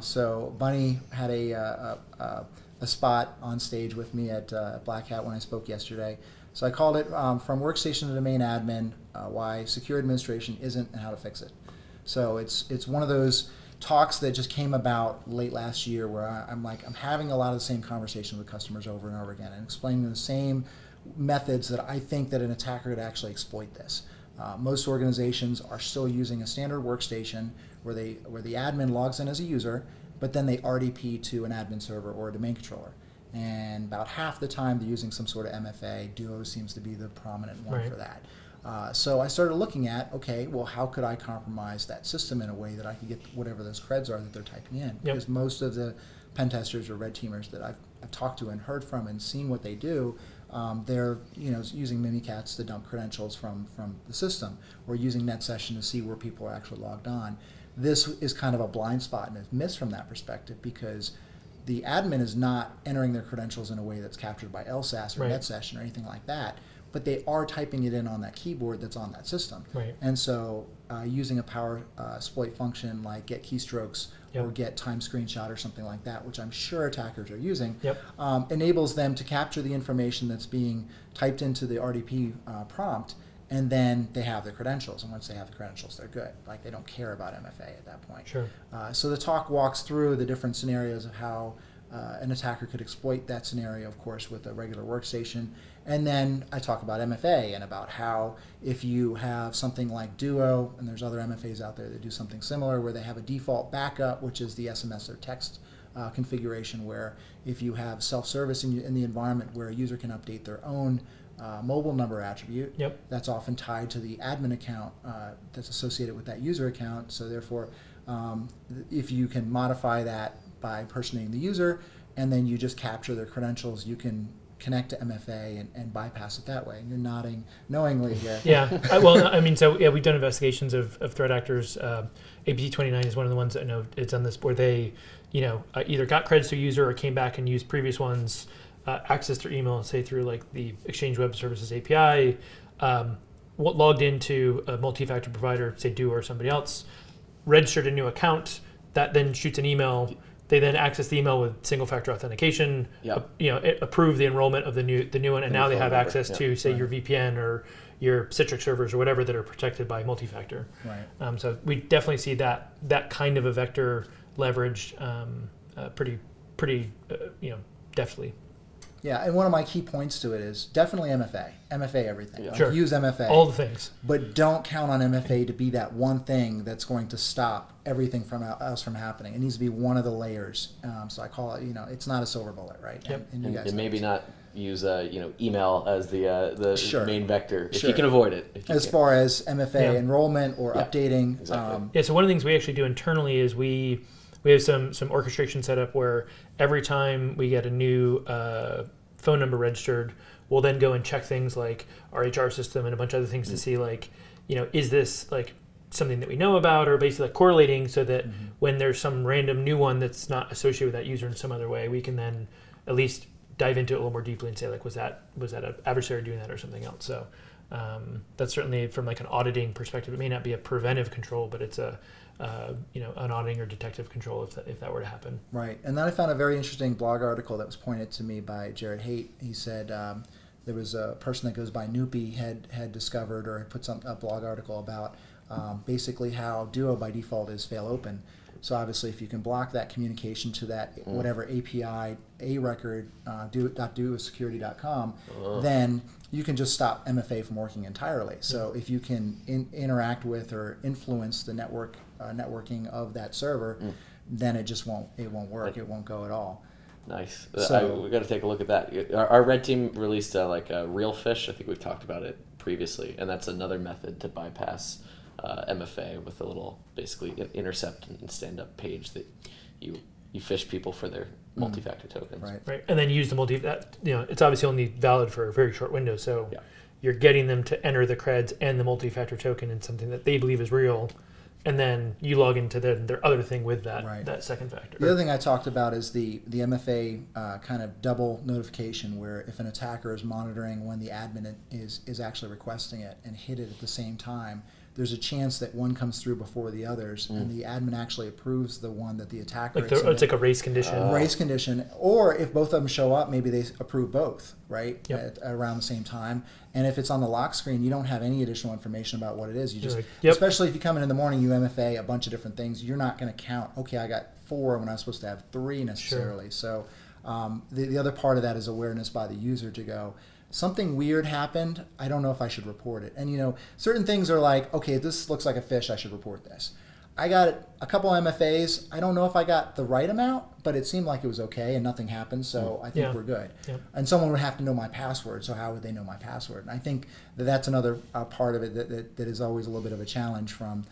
So Bunny had a spot on stage with me at Black Hat when I spoke yesterday. So I called it From Workstation to Domain Admin, Why Secure Administration Isn't and How to Fix It. So it's one of those talks that just came about late last year where I'm having a lot of the same conversations with customers over and over again and explaining the same methods that I think that an attacker could actually exploit this. Most organizations are still using a standard workstation where the admin logs in as a user, but then they RDP to an admin server or a domain controller. And about half the time they're using some sort of MFA. Duo seems to be the prominent one Right. for that. So I started looking at, okay, well, how could I compromise that system in a way that I could get whatever those creds are that they're typing in? Because most of the pen testers or red teamers that I've talked to and heard from and seen what they do, they're using Mimikatz to dump credentials from the system, or using NetSession to see where people are actually logged on. This is kind of a blind spot and a miss from that perspective, because the admin is not entering their credentials in a way that's captured by LSASS or Right. NetSession or anything like that, but they are typing it in on that keyboard that's on that system. Right. And so using a power exploit function like get keystrokes or Yep. get time screenshot or something like that, which I'm sure attackers are using, Yep. enables them to capture the information that's being typed into the RDP prompt, and then they have the credentials. And once they have the credentials, they're good. Like, they don't care about MFA at that point. Sure. So the talk walks through the different scenarios of how an attacker could exploit that scenario, of course, with a regular workstation. And then I talk about MFA and about how if you have something like Duo, and there's other MFAs out there that do something similar, where they have a default backup, which is the SMS or text configuration, where if you have self-service in the environment where a user can update their own mobile number attribute, Yep. that's often tied to the admin account that's associated with that user account. So therefore, if you can modify that by impersonating the user, and then you just capture their credentials, you can connect to MFA and bypass it that way. And you're nodding knowingly here. Yeah. We've done investigations of threat actors. APT29 is one of the ones that I know it's on this, where they, either got credits to a user or came back and used previous ones, accessed their email, say through like the Exchange Web Services API, logged into a multi-factor provider, say Duo or somebody else, registered a new account, that then shoots an email. They then access the email with single-factor authentication, approve the enrollment of the new one, and now they have access to, say, your VPN or your Citrix servers or whatever that are protected by multi-factor. Right. So we definitely see that kind of a vector leveraged pretty deftly. Yeah, and one of my key points to it is definitely MFA. MFA everything. Yeah. Like, Sure. use MFA. All the things. But don't count on MFA to be that one thing that's going to stop everything else from happening. It needs to be one of the layers. So I call it, it's not a silver bullet, right? Yep. And you guys And maybe know. not use email as the Sure. main vector if Sure. you can avoid it. If you As can. far as MFA Yeah. enrollment or Yeah, updating. exactly. So one of the things we actually do internally is we have some orchestration set up where every time we get a new phone number registered, we'll then go and check things like our HR system and a bunch of other things to see like, is this like something that we know about, or basically like correlating so that when there's some random new one that's not associated with that user in some other way, we can then at least dive into it a little more deeply and say like, was that an adversary doing that or something else? So that's certainly from like an auditing perspective. It may not be a preventive control, but it's an auditing or detective control if that were to happen. Right, and then I found a very interesting blog article that was pointed to me by Jared Haight. He said there was a person that goes by Noopy had discovered or had put a blog article about basically how Duo by default is fail open. So obviously, if you can block that communication to that whatever API a record duosecurity.com, then you can just stop MFA from working entirely. So if you can interact with or influence the networking of that server, then it just won't work. It won't go at all. Nice. So, we got to take a look at that. Our red team released a real fish. I think we've talked about it previously, and that's another method to bypass MFA with a little basically intercept and stand-up page that you fish people for their multi-factor tokens. Right, and then use the it's obviously only valid for a very short window, so you're getting them to enter the creds and the multi-factor token in something that they believe is real, and then you log into their other thing with that second factor. The other thing I talked about is the MFA kind of double notification, where if an attacker is monitoring when the admin is actually requesting it and hit it at the same time, there's a chance that one comes through before the others, and the admin actually approves the one that the attacker. It's like a race condition. Race condition, or if both of them show up, maybe they approve both, right, around the same time. And if it's on the lock screen, you don't have any additional information about what it is. You just, especially if you come in the morning, you MFA a bunch of different things. You're not going to count. Okay, I got 4 when I was supposed to have 3 necessarily. So the other part of that is awareness by the user to go, something weird happened. I don't know if I should report it. And certain things are like, okay, this looks like a fish. I should report this. I got a couple MFAs. I don't know if I got the right amount, but it seemed like it was okay and nothing happened. So I think we're good. And someone would have to know my password. So how would they know my password? And I think that's another part of it that is always a little bit of a challenge from.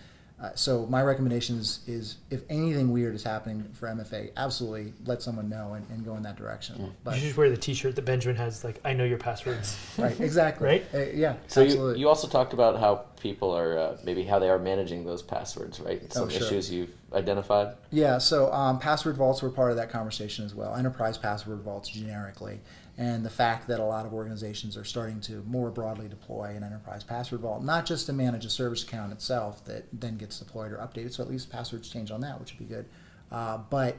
So my recommendation is if anything weird is happening for MFA, absolutely let someone know and go in that direction. But you should wear the T-shirt that Benjamin has, like, I know your passwords. Right, exactly. Right? Yeah, so absolutely. you also talked about how people are, maybe how they are managing those passwords, right? Some issues you've identified? Yeah, so password vaults were part of that conversation as well. Enterprise password vaults generically. And the fact that a lot of organizations are starting to more broadly deploy an enterprise password vault, not just to manage a service account itself that then gets deployed or updated, so at least passwords change on that, which would be good. But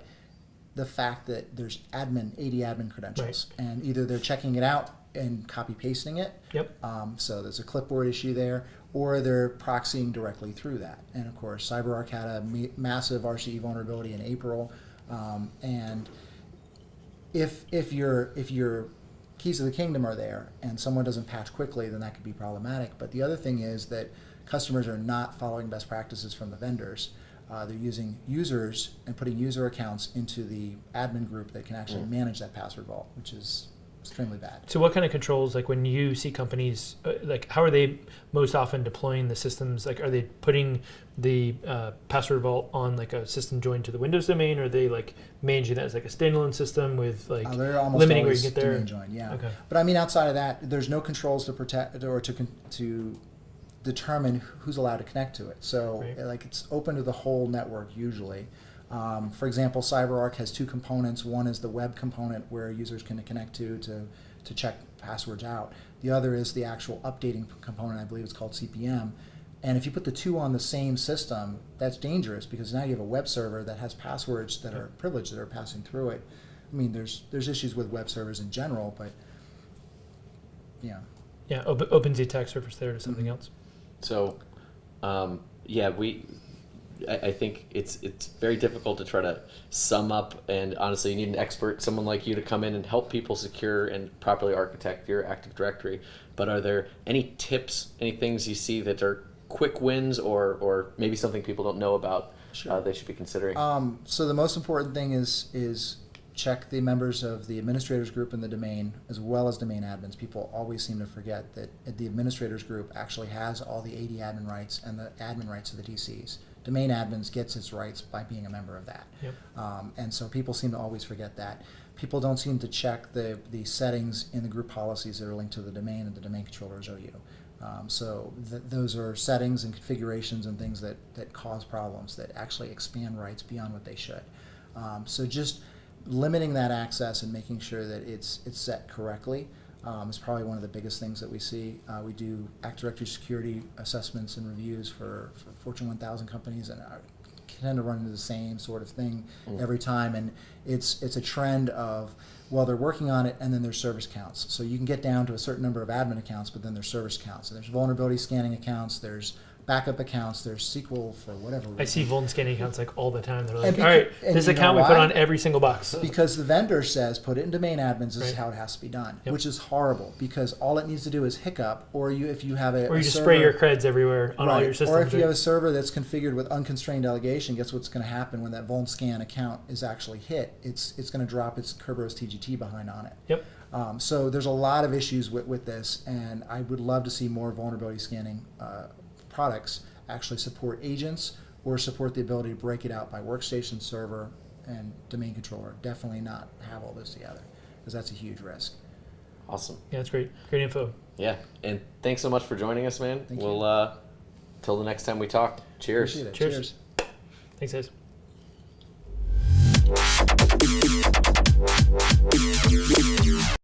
the fact that there's 80 admin credentials, and either they're checking it out and copy pasting it, so there's a clipboard issue there, or they're proxying directly through that. And of course, CyberArk had a massive RCE vulnerability in April, and if your keys of the kingdom are there and someone doesn't patch quickly, then that could be problematic. But the other thing is that customers are not following best practices from the vendors. They're using users and putting user accounts into the admin group that can actually manage that password vault, which is extremely bad. So what kind of controls, like when you see companies, like how are they most often deploying the systems? Like are they putting the password vault on like a system joined to the Windows domain, or are they like managing that as like a standalone system with like limiting where you get there? Domain joined, yeah. Okay. But I mean, outside of that, there's no controls to protect or to determine who's allowed to connect to it. So like it's open to the whole network usually. For example, CyberArk has 2 components. One is the web component where users can connect to check passwords out. The other is the actual updating component. I believe it's called CPM. And if you put the 2 on the same system, that's dangerous because now you have a web server that has passwords that are privileged that are passing through it. I mean, there's issues with web servers in general, but yeah. Yeah, opens the attack surface there to something else. So, I think it's very difficult to try to sum up, and honestly, you need an expert, someone like you, to come in and help people secure and properly architect your Active Directory. But are there any tips, any things you see that are quick wins, or maybe something people don't know about they should be considering? So the most important thing is check the members of the administrators group in the domain as well as domain admins. People always seem to forget that the administrators group actually has all the 80 admin rights and the admin rights of the DCs. Domain admins gets its rights by being a member of that. And so people seem to always forget that. people don't seem to check the settings in the group policies that are linked to the domain and the domain controller's OU. So those are settings and configurations and things that cause problems, that actually expand rights beyond what they should. So just limiting that access and making sure that it's set correctly is probably one of the biggest things that we see. We do Active Directory security assessments and reviews for Fortune 1000 companies, and I tend to run into the same sort of thing every time. And it's a trend of, well, they're working on it, and then there's service counts. So you can get down to a certain number of admin accounts, but then there's service counts. And there's vulnerability scanning accounts, there's backup accounts, there's SQL for whatever reason. I see vuln scanning accounts like all the time. They're like, And all right, and this you know account we put why? on every single box. Because the vendor says put it in domain admins, this is Right. how it has to be done, Yep. which is horrible, because all it needs to do is hiccup, or if you have Or a you just server, spray your creds everywhere on all right, your systems. or if you right? have a server that's configured with unconstrained delegation, guess what's going to happen when that vuln scan account is actually hit? It's going to drop its Kerberos TGT behind on it. Yep. So there's a lot of issues with this, and I would love to see more vulnerability scanning products actually support agents or support the ability to break it out by workstation, server, and domain controller. Definitely not have all those together, because that's a huge risk. Awesome. Yeah, that's great. Great info. Yeah, and thanks so much for joining us, man. Thank We'll till the next time we talk. Cheers. Appreciate it. Cheers. Cheers. Thanks, guys.